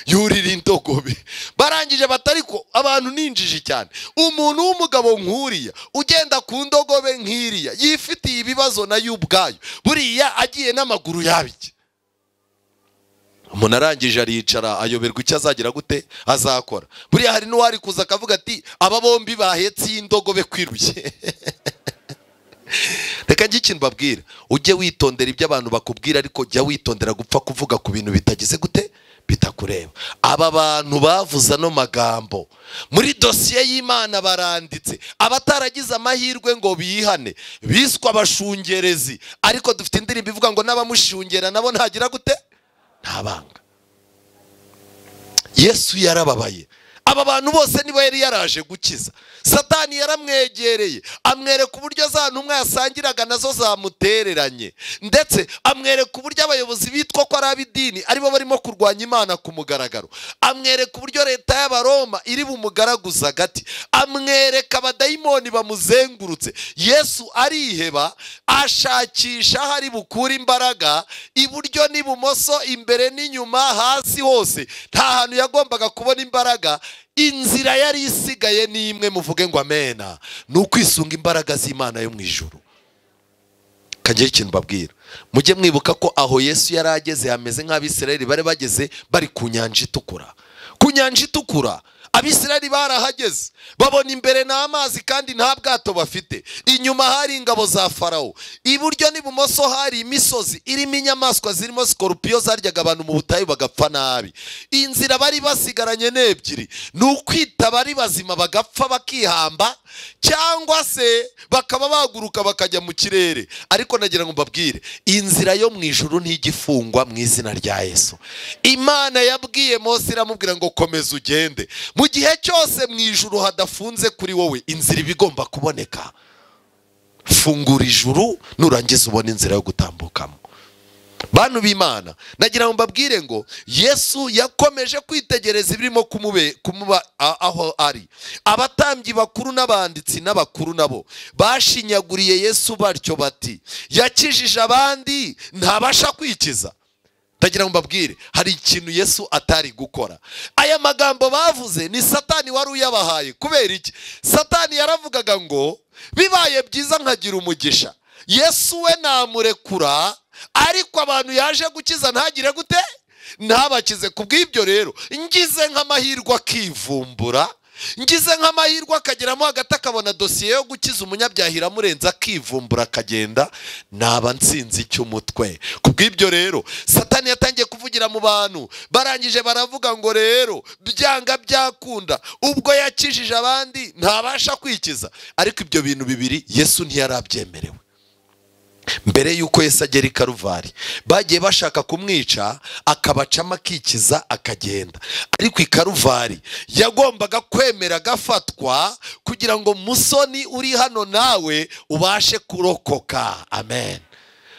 Speaker 3: Yurira indogobe. Barangije batariko abantu ninjije cyane, umuntu w'umugabo nkuriya ugenda ku ndogobe nkiriya yifitiye ibibazo nayo ubwayo, buriya agiye n'amaguru yabiki? Umuntu arangije aricara ayoberwa icyo azagira gute azakora. Buriya hari n'uwari kuza akavuga ati aba bombi bahetse indogobe kwiruye. Reka njye ikintu babwira, ujye witondera ibyo abantu bakubwira, ariko jya witondera gupfa kuvuga ku bintu bitagize gute bitakureba. Aba bantu bavuze no magambo muri dosiye y'Imana baranditse, abataragize amahirwe ngo bihane biswa abashungerezi, ariko dufite indirimbo ivuga ngo n'abamushungera nabo ntagira gute ntabanga. Yesu yarababaye. Aba bantu bose nibo yari yaraje gukiza. Satani yaramwegereye amwereka uburyo za ntumwa yasangiraga nazo zamutereranye, ndetse amwereka uburyo abayobozi bitwa ko ari ab'idini aribo barimo kurwanya Imana ku mugaragaro, amwereka uburyo leta y'Abaroma iri bumugaraguza agati, amwereka abadayimoni bamuzengurutse. Yesu ariheba ashakisha hari bukura imbaraga iburyo n'ibumoso, imbere n'inyuma, hasi hose, nta hantu yagombaga kubona imbaraga. Inzira yari isigaye ni imwe, muvuge ngo amena, ni ukwisunga imbaraga z'Imana yo mu ijuru. Kagira ikintu babwira, mujye mwibuka ko aho Yesu yari ageze hameze nk'Abisirayeli bari bageze bari ku nyanja itukura. Ku nyanja itukura Abisirayeli barahageze, babona imbere n'amazi kandi nta bwato bafite, inyuma hari ingabo za Farawo, iburyo n'ibumoso hari imisozi irimo inyamaswa zirimo sikorupiyo zaryaga abantu mu butayu bagapfa nabi. Inzira bari basigaranye n'ebyiri, ni ukwita bari bazima bagapfa bakihamba, cyangwa se bakaba baguruka bakajya mu kirere. Ariko nagira ngo mbabwire, inzira yo mu ijuru ntigifungwa mu izina rya Yesu. Imana yabwiye Mose iramubwira ngo komeza ugende. Mu gihe cyose mu ijuru hadafunze kuri wowe, inzira ibigomba kuboneka. Fungura ijuru nurangiza ubona inzira yo gutambukamo. Bantu b'Imana, nagira ngo mbabwire ngo Yesu yakomeje kwitegereza ibirimo kumuba aho ari. Abatambyi bakuru n'abanditsi n'abakuru nabo bashinyaguriye Yesu batyo bati yakijije abandi ntabasha kwikiza. Ndagira ngo mbabwire, hari ikintu Yesu atari gukora. Aya magambo bavuze ni Satani wari uyabahaye. Kubera iki? Satani yaravugaga ngo bibaye byiza nkagira umugisha, Yesu we namurekura, ariko abantu yaje gukiza ntagire gute ntabakize. Kubw'ibyo rero ngize nk'amahirwe akivumbura, ngize nk'amahirwe akageramo hagati akabona dosiye yo gukiza umunyabyaha iramurenza akivumbura akagenda, naba nsinzi icy'umutwe. Kubw'ibyo rero Satani yatangiye kuvugira mu bantu, barangije baravuga ngo rero byanga byakunda ubwo yakijije abandi ntabasha kwikiza. Ariko ibyo bintu bibiri Yesu ntiyarabyemerewe. Mbere yuko Yesu agera i Karuvari bagiye bashaka kumwica, akabacamo akikiza akagenda. Ariko i Karuvari yagombaga kwemera agafatwa kugira ngo musoni uri hano nawe ubashe kurokoka. Amen.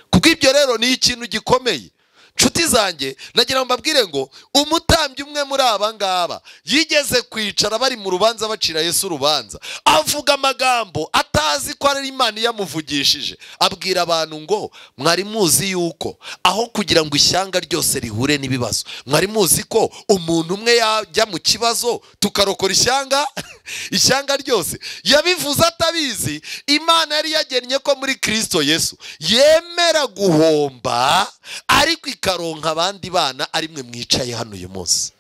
Speaker 3: Kubw'ibyo rero ni ikintu gikomeye. Nshuti zanjye, nagira ngo mbabwire ngo umutambyi umwe muri aba ngaba yigeze kwicara bari mu rubanza bacira Yesu urubanza, avuga amagambo atazi ko ari Imana yamuvugishije. Abwira abantu ngo mwari muzi yuko aho kugira ngo ishyanga ryose rihure n'ibibazo, mwari muzi ko umuntu umwe yajya mu kibazo tukarokora ishyanga ryose. Yabivuze atabizi. Imana yari yagennye ko muri Kristo Yesu yemera guhomba ariko ikaronka abandi bana ari mwe mwicaye hano uyu munsi.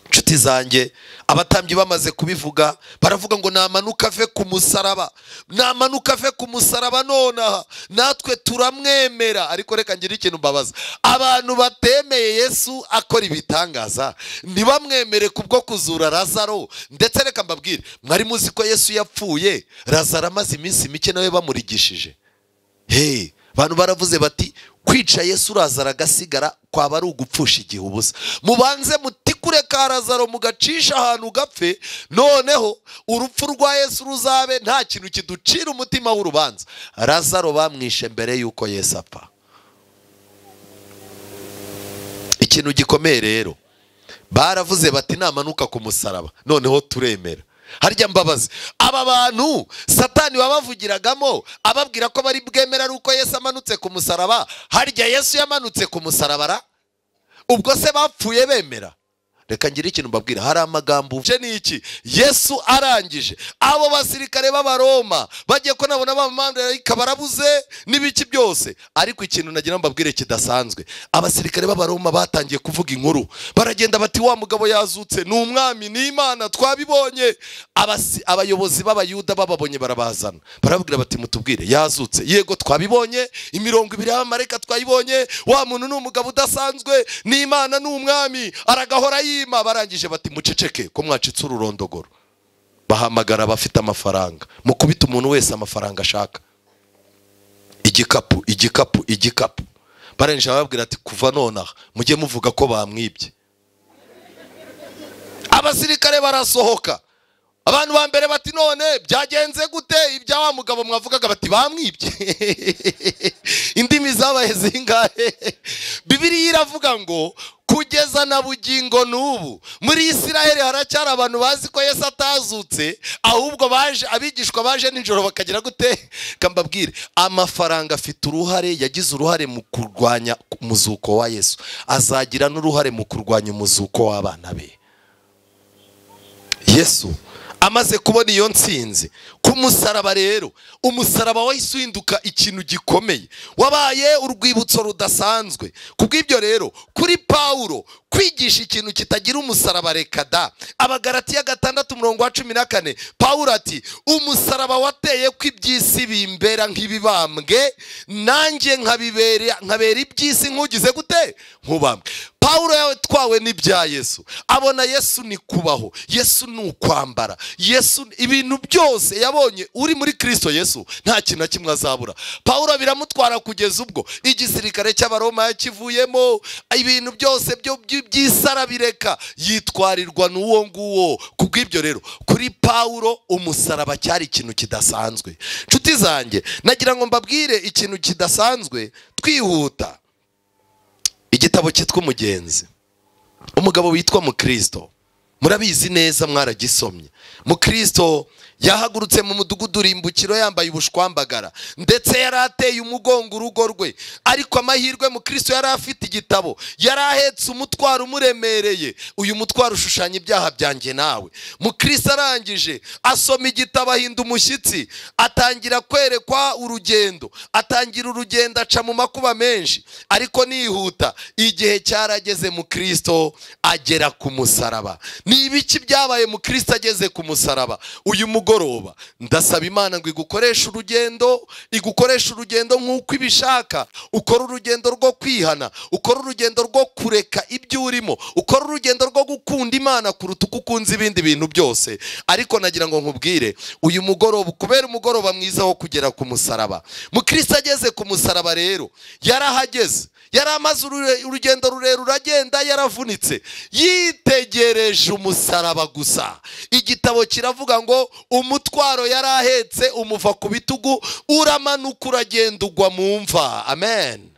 Speaker 3: Nshuti zanjye, abatambyi bamaze kubivuga baravuga ngo namanuka ave ku musaraba, namanuka ave ku musaraba nonaha natwe turamwemera. Ariko reka ngire ikintu mbabaza, abantu batemeye Yesu akora ibitangaza ntibamwemere kubwo kuzura Lazaro. Ndetse reka mbabwire, mwari muzi ko Yesu yapfuye Lazaro amaze iminsi mike nawe bamurigishije? Abantu baravuze bati kwica Yesu Lazaro agasigara kwaba ari ugupfusha igihe ubusa. Mubanze mutikure ka Lazaro mugacisha ahantu gapfe, noneho urupfu rwa Yesu ruzabe nta kintu kiducira umutima w'urubanza. Lazaro bamwishe mbere yuko Yesu apfa. Ikintu gikomeye rero, baravuze bati namanuka ku musaraba, noneho turemera. harya mbabazi aba bantu satani wabavugiragamo ababwira ko bari bwemera ari uko Yesu amanutse ku musaraba, harya Yesu yamanutse ku musaraba ubwo se bapfuye bemera? Reka ngira ikintu mbabwira, hari amagambo uje niki Yesu arangije abo basirikare b'abaroma bagiye ko nabona bamarayika barabuze n'ibiki byose, ariko ikintu nagira mbabwire kidasanzwe, abasirikare b'abaroma batangiye kuvuga inkuru, baragenda bati wa mugabo yazutse, ni umwami, ni Imana, twabibonye. Abayobozi b'abayuda bababonye barabazana, barabwira bati mutubwire yazutse. Yego twabibonye, imirongo ibiri y'abamarayika twayibonye, wa muntu ni umugabo udasanzwe, ni Imana, ni umwami, aragahora barangije bati muceceke ko mwacitse ururondogoro. Bahamagara abafite amafaranga, mukubita umuntu wese amafaranga ashaka, igikapu. Barangije bababwira ati kuva nonaha mujye muvuga ko bamwibye. Abasirikare barasohoka, abantu ba mbere bati none byagenze gute ibya wa mugabo mwavugaga? Bati bamwibye. Indimi zabaye zingahe? Bibiliya iravuga ngo kugeza na bugingo n'ubu muri Isiraheli haracyari abantu bazi ko Yesu atazutse, ahubwo baje abigishwa baje nijoro bakagira gute? Kambabwire, amafaranga afite uruhare, yagize uruhare mu kurwanya umuzuko wa Yesu, azagira n'uruhare mu kurwanya umuzuko w'abana be. Yesu amaze kubona iyo ntsinzi ku musaraba, rero umusaraba wahise uhinduka ikintu gikomeye, wabaye urwibutso rudasanzwe. Kubw'ibyo rero kuri Pawulo kwigisha ikintu kitagira umusaraba reka da. Abagalatiya 6:14 Pawulo ati umusaraba wateye ko iby'isi bimbera nk'ibibambwe, nanjye nkabera iby'isi nk'ugize gute? Nk'ubambwe. Pawulo yatwawe n'ibya Yesu, abona Yesu ni kubaho, Yesu ni ukwambara, Yesu ibintu byose yabonye uri muri Kristo Yesu nta kintu na kimwe azabura. Pawulo biramutwara kugeza ubwo igisirikare cy'abaroma yakivuyemo, ibintu byose by'isara bireka, yitwarirwa n'uwo nguwo. Kubw'ibyo rero kuri Pawulo umusaraba cyari ikintu kidasanzwe. Nshuti zanjye, nagira ngo mbabwire ikintu kidasanzwe twihuta. Igitabo cyitwa Umugenzi, umugabo witwa Mukristo, murabizi neza, mwaragisomye. Mukristo yahagurutse mu mudugudu urimbukiro yambaye ubushwambagara, ndetse yarateye umugongo urugo rwe, ariko amahirwe Mukristo yari afite igitabo, yari ahetse umutwaro umuremereye. Uyu mutwaro ushushanya ibyaha byanjye nawe. Mukristo arangije asoma igitabo, ahinda umushyitsi, atangira kwerekwa urugendo, atangira urugendo, aca mu makuba menshi, ariko nihuta igihe cyarageze Mukristo agera ku musaraba. Ni ibiki byabaye Mukristo ageze ku musaraba? Uyu mugoroba ndasaba Imana ngo igukoreshe urugendo nk'uko ibishaka. Ukora urugendo rwo kwihana, ukora urugendo rwo kureka ibyo urimo, ukora urugendo rwo gukunda Imana kuruta uko ukunze ibindi bintu byose. Ariko nagira ngo nkubwire uyu mugoroba kubera umugoroba mwiza wo kugera ku musaraba. Mukristo ageze ku musaraba rero yarahageze, yaramaze urugendo rurerure agenda, yaravunitse, yitegereje umusaraba gusa. Igitabo kiravuga ngo umutwaro yarahetse umuva ku bitugu, uramanuka uragenda ugwa mu mva. Amen.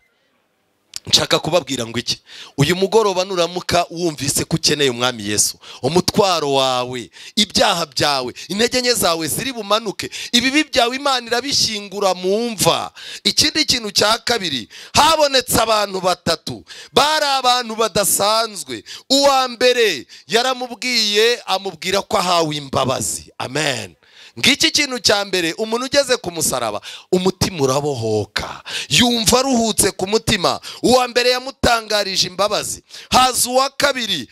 Speaker 3: Nshaka kubabwira ngo iki, uyu mugoroba nuramuka wumvise ko ukeneye umwami Yesu, umutwaro wawe, ibyaha byawe, intege nke zawe ziri bumanuke, ibibi byawe Imana irabishingura mu mva. Ikindi kintu cya kabiri, habonetse abantu batatu, bari abantu badasanzwe. Uwa mbere yaramubwiye, amubwira ko ahawe imbabazi. Amen. Ngiki kintu cya mbere, umuntu ugeze ku musaraba umutima urabohoka, yumva aruhutse ku mutima. Uwa mbere yamutangarije imbabazi. Haza uwa kabiri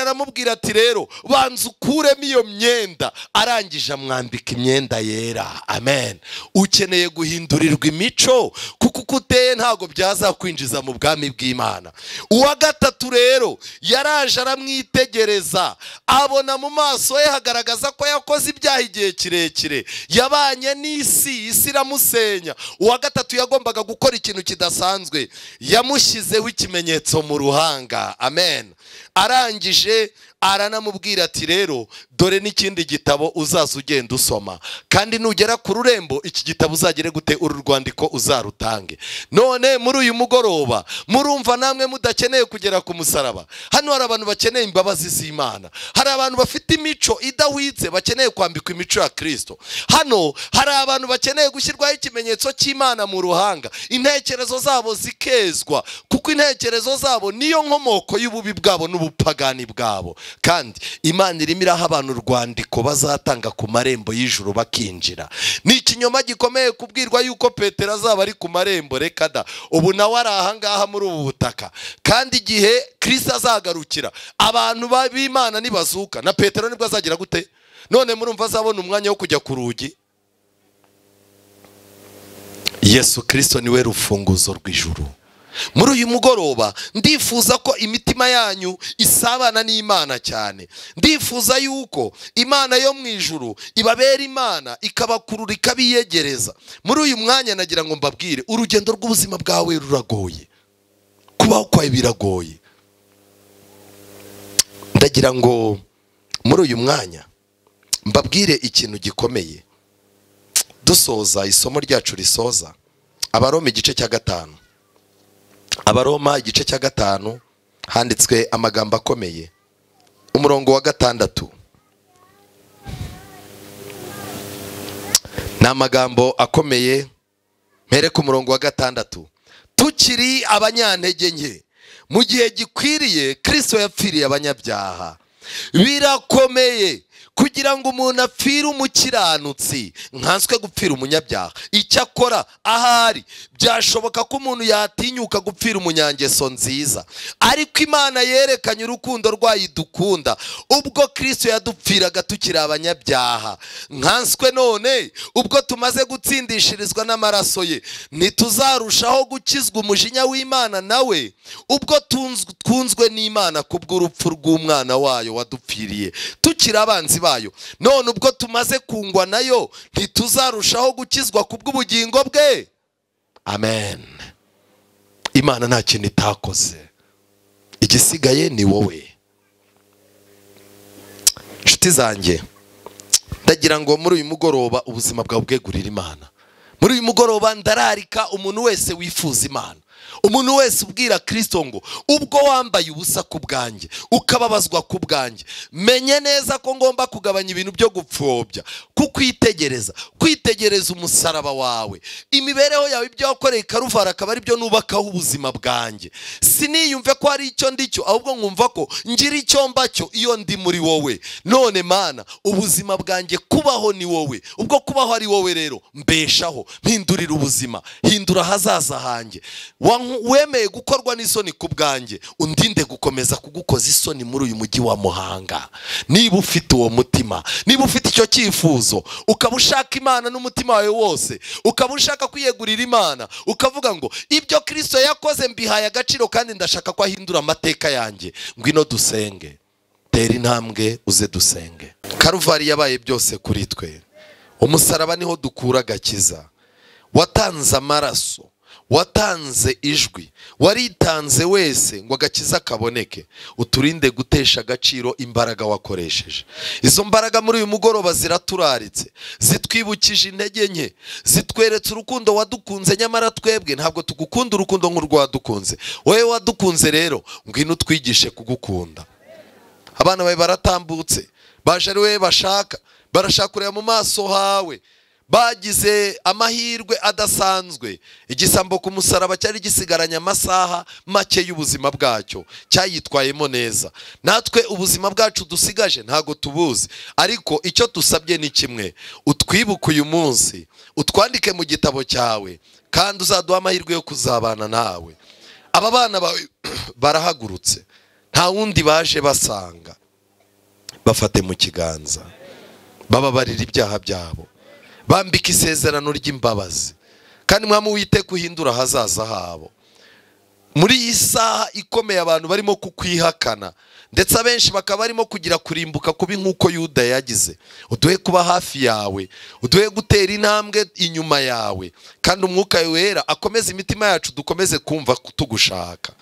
Speaker 3: aramubwira ati rero banza ukuremo iyo myenda, arangije amwambika imyenda yera. Amen. Ukeneye guhindurirwa imico, kuko uko uteye ntago byazakwinjiza mu bwami bw'Imana. Uwa gatatu rero yaraje aramwitegereza, abona mu maso ye hagaragaza ko yakoze ibyaha igihe kirekire, yabanye n'isi, isi iramusenya. Uwa gatatu yagombaga gukora ikintu kidasanzwe, yamushyizeho ikimenyetso mu ruhanga. Amen. Arangije aranamubwira ati rero dore n'ikindi gitabo uzaza ugenda usoma, kandi nugera ku rurembo iki gitabo uzagere gute uru rwandiko uzarutange. None muri uyu mugoroba murumva namwe mudakeneye kugera ku musaraba. Hano hari abantu bakeneye imbabazi z'Imana, hari abantu bafite imico idahwitse bakeneye kwambikwa imico ya Kristo. Hano hari abantu bakeneye gushyirwaho ikimenyetso cy'Imana mu ruhanga, intekerezo zabo zikezwa, kuko intekerezo zabo niyo nkomoko y'ububi bwabo n'ubupagani bwabo. Kandi Imana irimo iraha abantu urwandiko bazatanga ku marembo y'ijuru bakinjira. Ni ikinyoma gikomeye kubwirwa yuko Petero azaba ari ku marembo. Reka da, ubu nawe ari ahangaha muri ubu butaka, kandi igihe Kristo azagarukira abantu b'Imana nibazuka, na Petero nibwo azagira gute? None murumva azabona umwanya wo kujya ku rugi? Yesu Kristo niwe rufunguzo rw'ijuru. Muri uyu mugoroba ndifuza ko imitima yanyu isabana n'Imana cyane. Ndifuza yuko Imana yo mu ijuru ibabera Imana, ikabakurura ikabiyegereza. Muri uyu mwanya nagira ngo mbabwire, urugendo rw'ubuzima bwawe ruragoye, kubaho kwawe biragoye. Ndagira ngo muri uyu mwanya mbabwire ikintu gikomeye dusoza isomo ryacu risoza. Abaroma igice cya 5. Abaroma igice cya 5 handitswe amagambo akomeye. Umurongo wa 6 ni amagambo akomeye. Mpere ku murongo wa 6. Tukiri abanyantege nke, mu gihe gikwiriye Kristo yapfiriye abanyabyaha. Birakomeye kugira ngo umuntu apfire umukiranutsi, nkanswe gupfira umunyabyaha. Icyakora ahari byashoboka ko umuntu yatinyuka gupfira umunyangeso nziza, ariko Imana yerekanye urukundo rwayo dukunda ubwo Kristo yadupfiraga tukiri abanyabyaha. Nkanswe none ubwo tumaze gutsindishirizwa n'amaraso ye, ntituzarushaho gukizwa umujinya w'Imana nawe, ubwo twunzwe n'Imana kubw'urupfu rw'umwana wayo wadupfiriye tukiri abanzi bayo. None ubwo tumaze kungwa nayo, ntituzarushaho gukizwa kubw'ubugingo bwe? Amen. Imana nta kintu itakoze, igisigaye ni wowe. Nshuti zanjye, ndagira ngo muri uyu mugoroba ubuzima bwawe bwegurire Imana. Muri uyu mugoroba ndararika umuntu wese wifuza Imana, umuntu wese ubwira Kristo ngo ubwo wambaye ubusa ku bwanjye, ukababazwa ku bwanjye, menye neza ko ngomba kugabanya ibintu byo gupfobya, kukwitegereza, kwitegereza umusaraba wawe, imibereho yawe, ibyo wakoreye Karuvali akaba ari byo nubakaho ubuzima bwanjye. Siniyumve ko hari icyo ndicyo, ahubwo nkumva ko ngira icyo mbacyo iyo ndi muri wowe. None Mana, ubuzima bwanjye kubaho ni wowe. Ubwo kubaho ari wowe rero, mbeshaho, mpindurira ubuzima, hindura hazaza hanjye. Wemeye gukorwa n'isoni ku bwanjye, undinde gukomeza kugukoza isoni muri uyu mujyi wa Muhanga. Niba ufite uwo mutima, niba ufite icyo cyifuzo, ukaba ushaka Imana n'umutima wawe wose, ukaba ushaka kwiyegurira Imana, ukavuga ngo ibyo Kristo yakoze mbihaye agaciro kandi ndashaka ko ahindura amateka yanjye, ngwino dusenge. Tera intambwe uze dusenge. Karuvali yabaye byose kuri twe. Umusaraba niho dukura agakiza. Watanze amaraso, watanze ijwi, waritanze wese ngo agakiza kaboneke. Uturinde gutesha agaciro imbaraga wakoresheje. Izo mbaraga muri uyu mugoroba ziraturaritse, zitwibukije intege nke, zitweretse urukundo wadukunze, nyamara twebwe ntabwo tugukunda urukundo nk'urwadukunze. Wowe wadukunze rero, ngwino utwigishe kugukunda. Abana bawe baratambutse, baje ari wowe bashaka, barashaka kureba mu maso hawe. Bagize amahirwe adasanzwe. Igisambo ku musaraba cyari gisigaranye amasaha make y'ubuzima bwacyo, cyayitwayemo neza. Natwe ubuzima bwacu dusigaje ntago tubuzi, ariko icyo dusabye ni kimwe: utwibuke uyu munsi, utwandike mu gitabo cyawe, kandi uzaduha amahirwe yo kuzabana nawe. Aba bana barahagurutse, nta wundi baje basanga. Bafate mu kiganza, bababarira ibyaha byabo, bambika isezerano ry'imbabazi, kandi Mwami wite kuhindura hazaza habo. muri iyi saha ikomeye abantu barimo kukwihakana, ndetse abenshi bakaba barimo kugira kurimbuka kubi nk'uko Yuda yagize. Uduhe kuba hafi yawe, uduhe gutera intambwe inyuma yawe, kandi umwuka wera akomeze imitima yacu, dukomeze kumva tugushaka.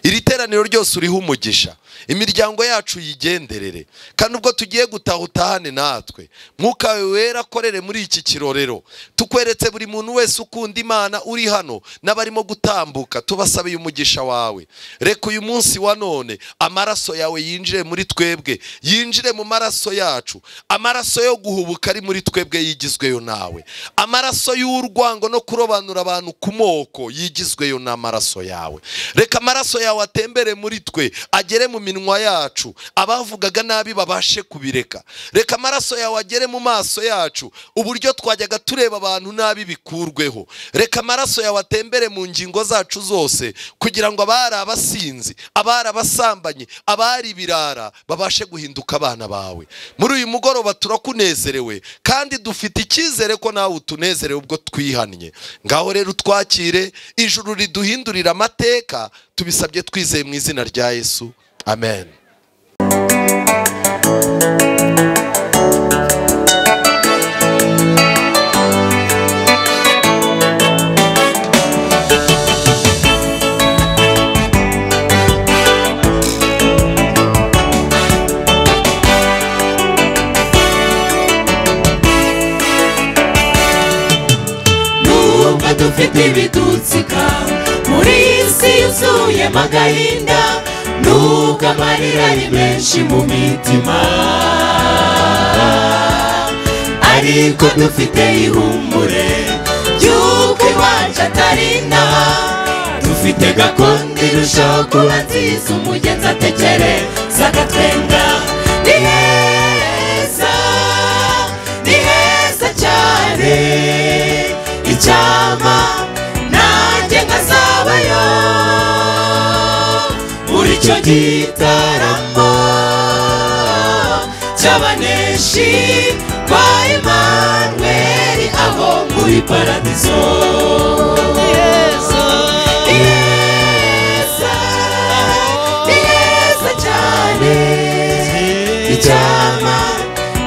Speaker 3: Iri teraniro ryose uriho umugisha, imiryango yacu yigenderere, kandi ubwo tugiye gutaha utahane natwe. Mwuka wera akorere muri iki kirorero, tukweretse buri muntu wese ukunda Imana uri hano n'abarimo gutambuka, tubasabiye umugisha wawe. Reka uyu munsi wa none amaraso yawe yinjire muri twebwe, yinjire mu maraso yacu, amaraso yo guhubuka ari muri twebwe yigizweyo nawe, amaraso y'urwango no kurobanura abantu ku moko yigizweyo n'amaraso yawe. Reka amaraso yawe atembere muri twe, agere mu minwa yacu, abavugaga nabi babashe kubireka. Reka amaraso yawe agere mu maso yacu, uburyo twajyaga tureba abantu nabi bikurweho. Reka amaraso yawe atembere mu ngingo zacu zose, kugira ngo abari abasinzi, abari abasambanyi, abari ibirara babashe guhinduka abana bawe. Muri uyu mugoroba turakunezerewe, kandi dufite icyizere ko nawe utunezerewe ubwo twihannye. Ngaho rero utwakire, ijuru riduhindurira amateka, tubisabye twizeye mu izina rya Yesu, amen.
Speaker 2: Dufite ibidutsika muri isi yuzuyemo agahinda, nubwo amarira ari menshi mu mitima, ariko dufite ihumure ry'uko iwacu atari inaha. Dufite gakondo irushaho kuba nziza, umugenzi atekereza agatwenga. Ni heza, ni heza cyane, icyama nanjye nkazabayo muri icyo gitaramo cy'abaneshi kwa Emmanuel aho muri paradizo. Ni heza, ni heza, ni heza cyane, icyama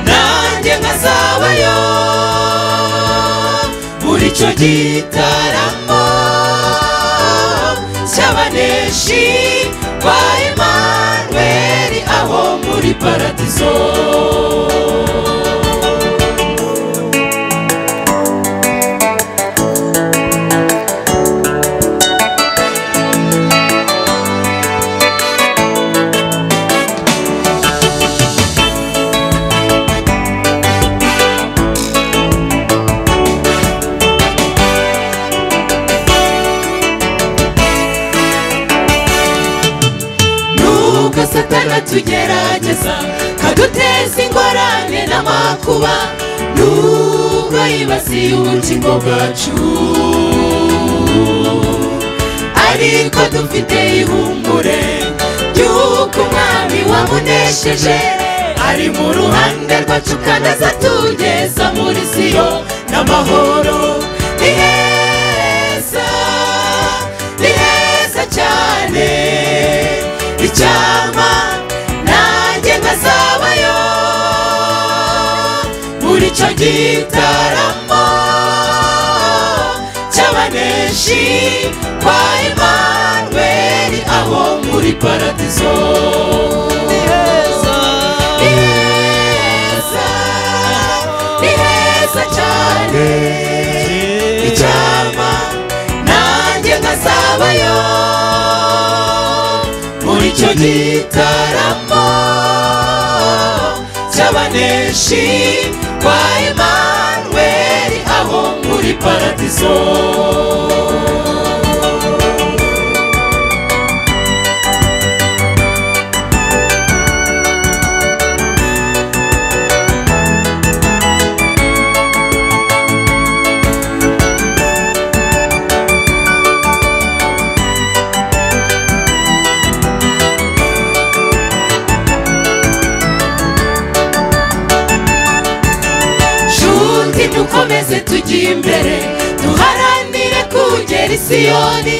Speaker 2: nanjye nkazabayo muri icyo gitaramo cy'abaneshi kwa Emmanuel aho muri paradizo. Satana tugerageza kaduteza ingorane n'amakuba, nubwo yibasiye ubugingo bwacu, ariko dufite ihumure ry'uko umwami wamunesheje ari mu ruhande rwacu, kandi azatugeza muri Siyo n'amahoro. Ni heza, ni heza cyane, icyama nanjye nkazabayo muri icyo gitaramo cy'abaneshi kwa Emmanuel aho muri paradizo. Ni heza, ni heza, ni heza cyane, icyama nanjye nkazabayo muri icyo gitaramo cy'abaneshi kwa Emmanuel aho muri paradizo. dukomeze tujye imbere duharanire kugera i Siyoni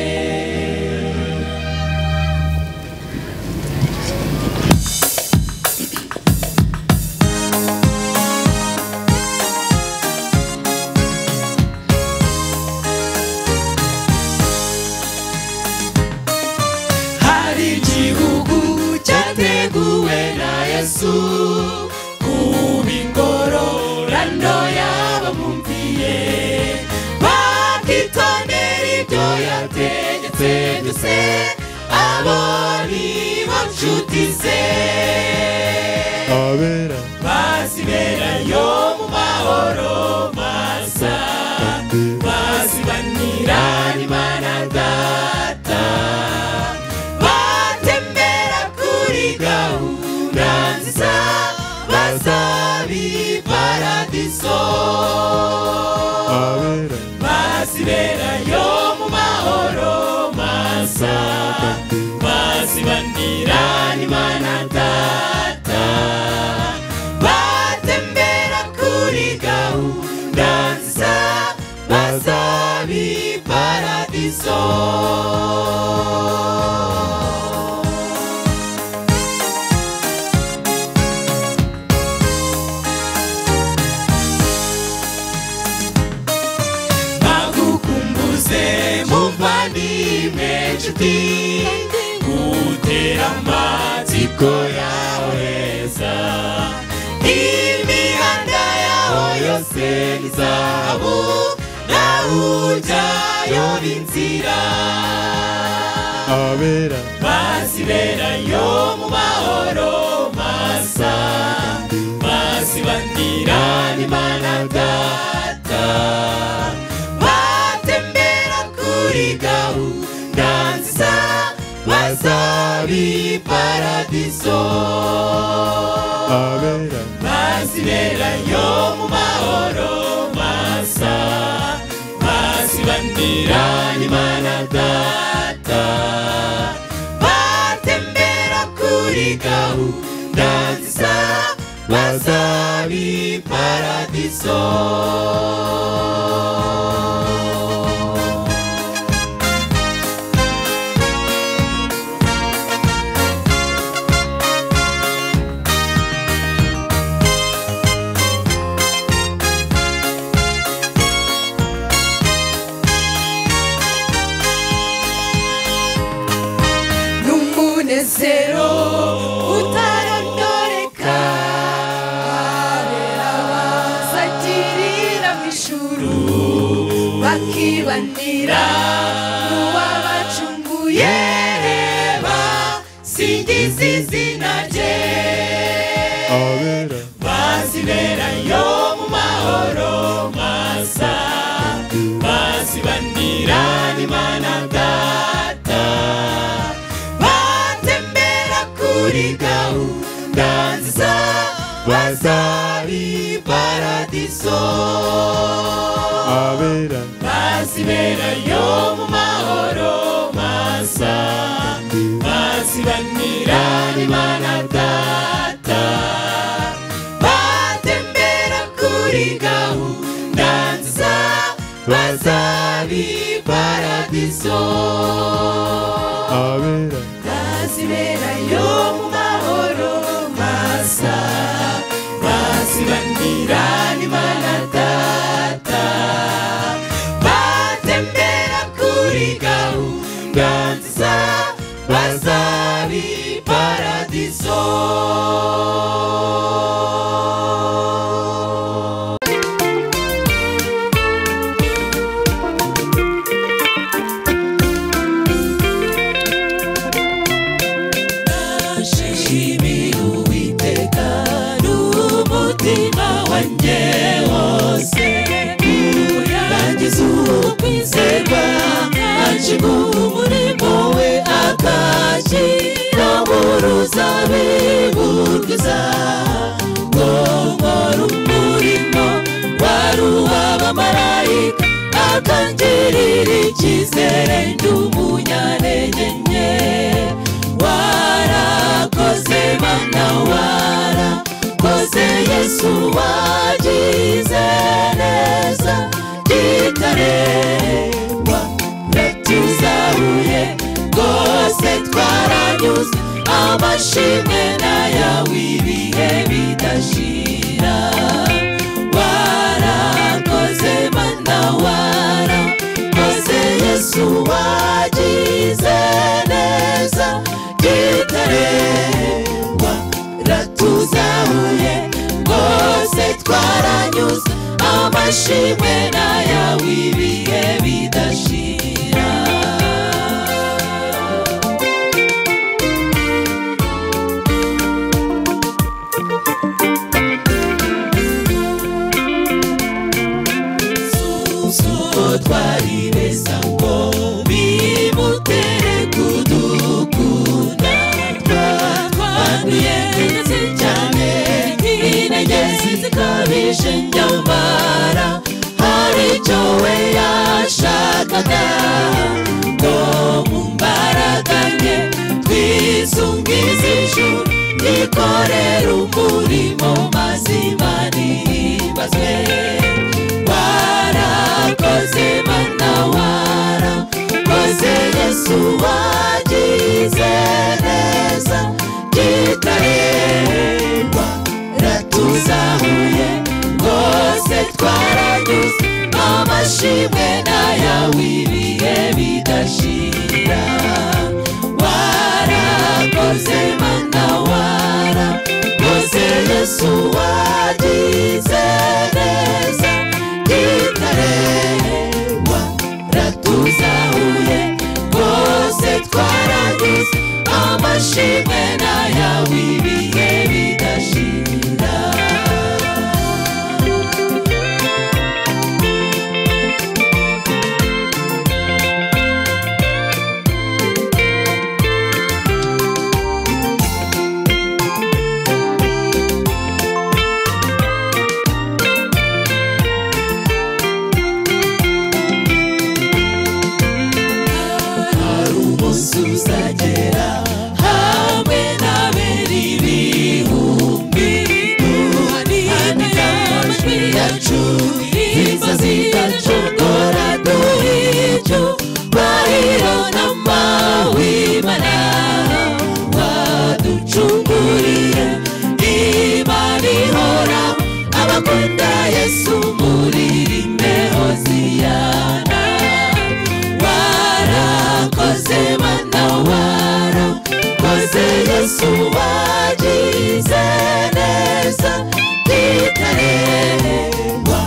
Speaker 2: amen. Yesu kubingororano y'abamwumviye bakitonera ibyo yategetse byose abo nibo nshuti ze baziberayo mu mahoro masa bazibanira n'Imana Data batembera kuri gahunda nziza bazabi paradiso baziberayo mu mahoro masa bazibanira n'Imana Data batembera kuri gahunda nziza bazabi paradiso bagukumbuze muvandimwe nshuti gutera amatsiko yawe heza imihanda yaho yose ni zahabu ujyayo n'inzira baziberayo mu mahoro masa bazibanira n'Imana Data batembera kuri gahunda nziza bazabi paradiso baziberayo mu mahoro masa bazibandira n'Imana Data batembera kuri gahunda nziza bazabi paradiso Zero utarondoreka abera bazagirira mu ijuru bakibanira n'uwabacunguye basingiza izina rye baziberayo mu mahoro masa bazibanira n'Imana Data kuri gahunda nziza bazabi paradiso baziberayo mu mahoro masa bazibanira n'Imana Data batembera kuri gahunda nziza bazabi paradiso baziberayo mu mahoro masa bazibanira n'Imana Data batembera kuri gahunda nziza bazabi paradiso umurimo we akashyira mu ruzabibu rwiza ngo nkore umurimo wari uw'abamarayika akangirira icyizere ndi umunyantege nke warakoze Mana warakoze Yesu wagize neza gitare tuzahuye rwose twaranyuze amashimwe n'ayawe ibihe bidashira warakoze Mana warakoze Yesu wagize neza gitare waratuzahuye amashimwe n'ayawe ibihe bidashira. twari beza ngo bimutere kudukunda, twanduye ndetse cyane intege zikabije nyamara hari icyo we yashakaga, ngo mu mbaraga nke twisungize ijuru yikorera umurimo mazima nihibazwe. Warakoze Mana warakoze Yesu wagize neza kitarengwa, ratuzahuye rwose twaranyuze amashimwe n'ayawe ibihe bidashira. Warakoze Mana warakoze Yesu wagize neza kitarengwa, ratuzahuye rwose twaranyuze amashimwe n'ayawe ibihe bidashira. Uzagera hamwe n'abera ibihumbi, duhanika amajwi yacu iza zidacogora, duhicyo bahiro n'amahwimana waducunguriye. Imana ihora abakunda Yesu muririmbe hoziyana. Warakoze Mana warakoze Yesu wagize neza kitarengwa,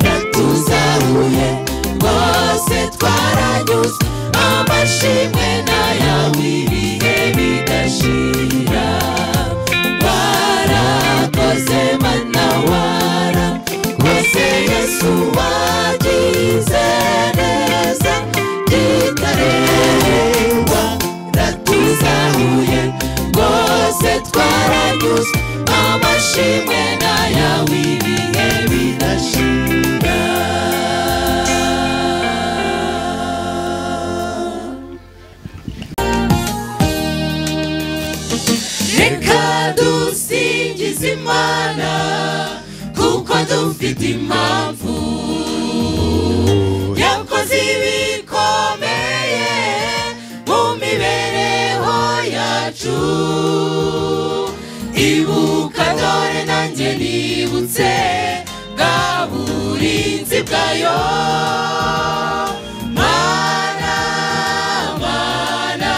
Speaker 2: ratuzahuye rwose twaranyuze amashimwe n'ayawe ibihe bidashira. Warakoze Mana warakoze Yesu wagize neza kitarengwa, ratuzahuye rwose twaranyuze amashimwe n'ayawe ibihe bidashira. Reka dusingize Imana kuko dufite impamvu, yakoze ibikomeye mu mibereho yacu. Ibuka dore nanjye nibutse bwa burinzi bwayo. Mana Mana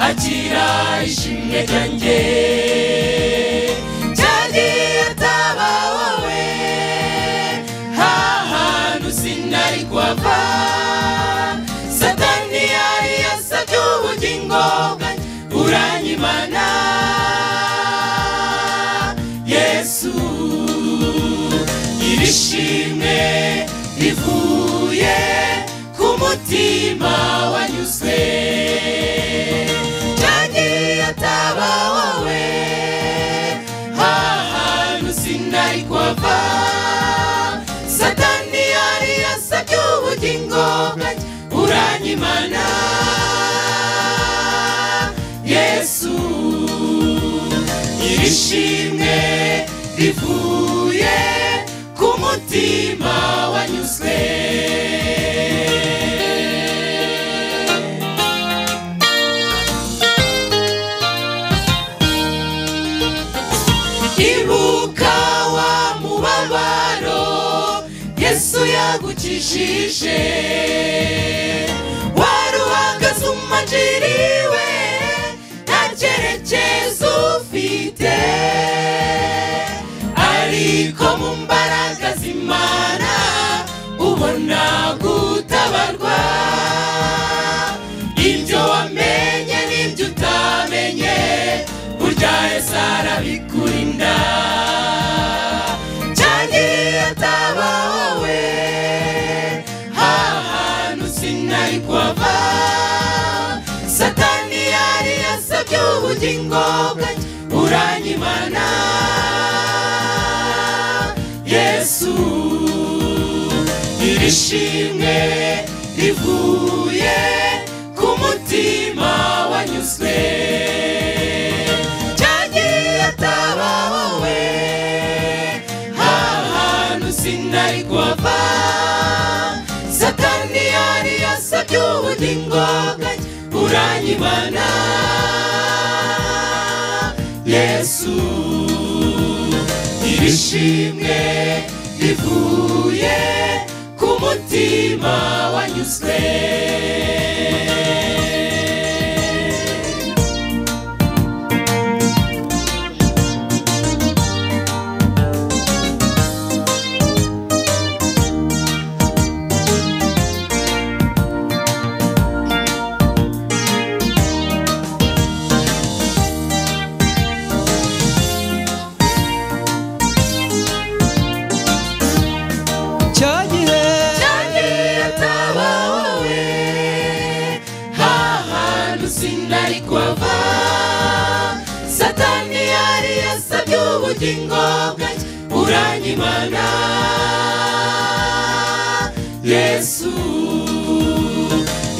Speaker 2: akira ishimwe ryanjye, cyagiye ataba wowe hahantu sinari kuhava. Satani yari yasabye ubugingo bwanjye uranyimana. Yesu irishimwe rivuye ku mutima wanyuzwe, cyagiye ataba wowe hahantu sinari kuhava. Satani yari yasabye ubugingo bwanjye uranyimana. Yesu irishimwe rivuye ku mutima wanyuzwe. Ibuka wa mubabaro Yesu yagukijije, wari uhagaze umanjiriwe nta cyerekezo ufite, ariko mu mbaraga z'Imana Yesu arabikurinda cyagiye ataba wowe ahantu sinari kuhava Satani yari yasabye ubugingo bwanjye uranyimana Yesu irishimwe rivuye ku mutima wanyuzwe cyagiye ataba wowe ahantu sinari kuhava Satani yari yasabye ubugingo bwanjye uranyimana Yesu irishimwe rivuye ku mutima wanyuzwe Satani yari yasabye ubugingo bwanjye uranyimana Yesu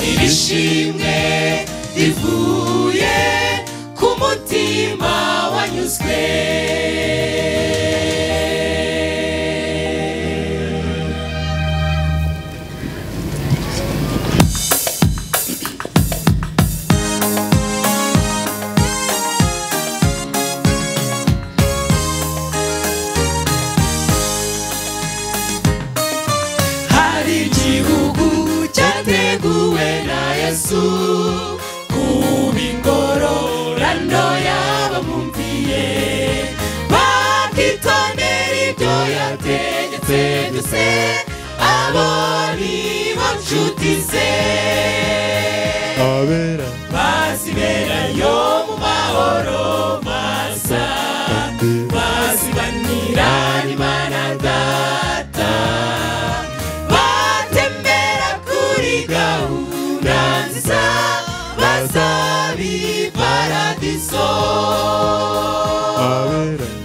Speaker 2: irishimwe rivuye ku mutima wanyuzwe Yesu kubingororano y'abamwumviye bakitonera ibyo yategetse byose abo nibo nshuti ze baziberayo mu mahoro masa bazibanira n'Imana Data batembera kuri gahunda nziza bazabi paradiso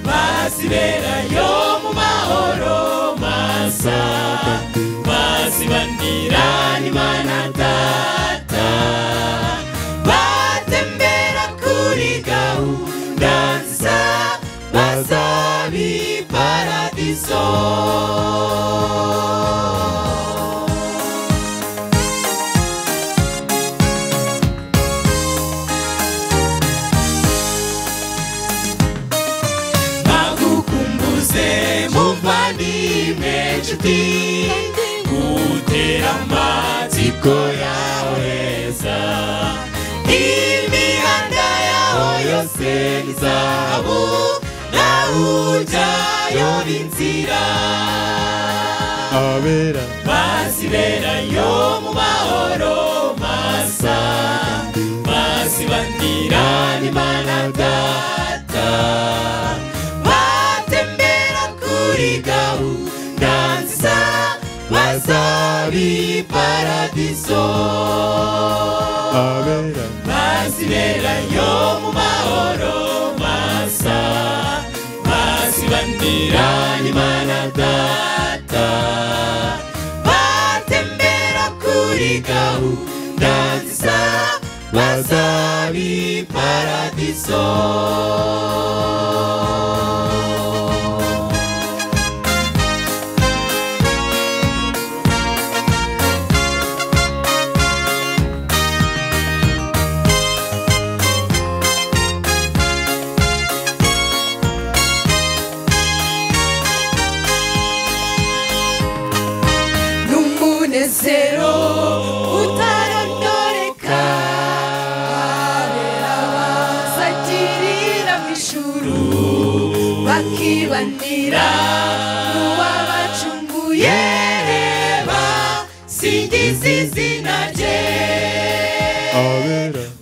Speaker 2: baziberayo mu mahoro masa bazibandira n'Imana Data batembera kuri gahunda nziza bazabi paradiso gutera amatsiko yaweza imihanda yaho yose ni zahabu naho ujyayo n'inzira baziberayo mu mahoro masa bazibandira n'Imana Data batembera kuri gahunda nziza bazabi paradiso baziberayo mu mahoro masa bazibandira n'Imana Data batembera kuri gahunda nziza bazabi paradiso Zero utarondoreka abera bazagirira mu ijuru bakibanira n'uwabacunguye basingiza izina rye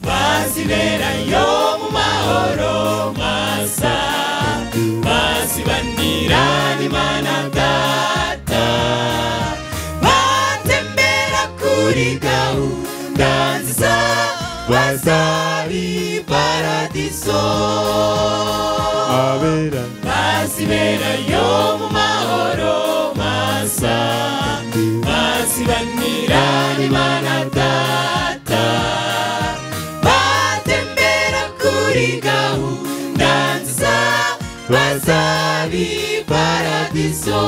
Speaker 2: baziberayo mu mahoro masa paradiso baziberayo mu mahoro masa bazibanira n'Imana Data batembera kuri gahunda nziza bazabi paradiso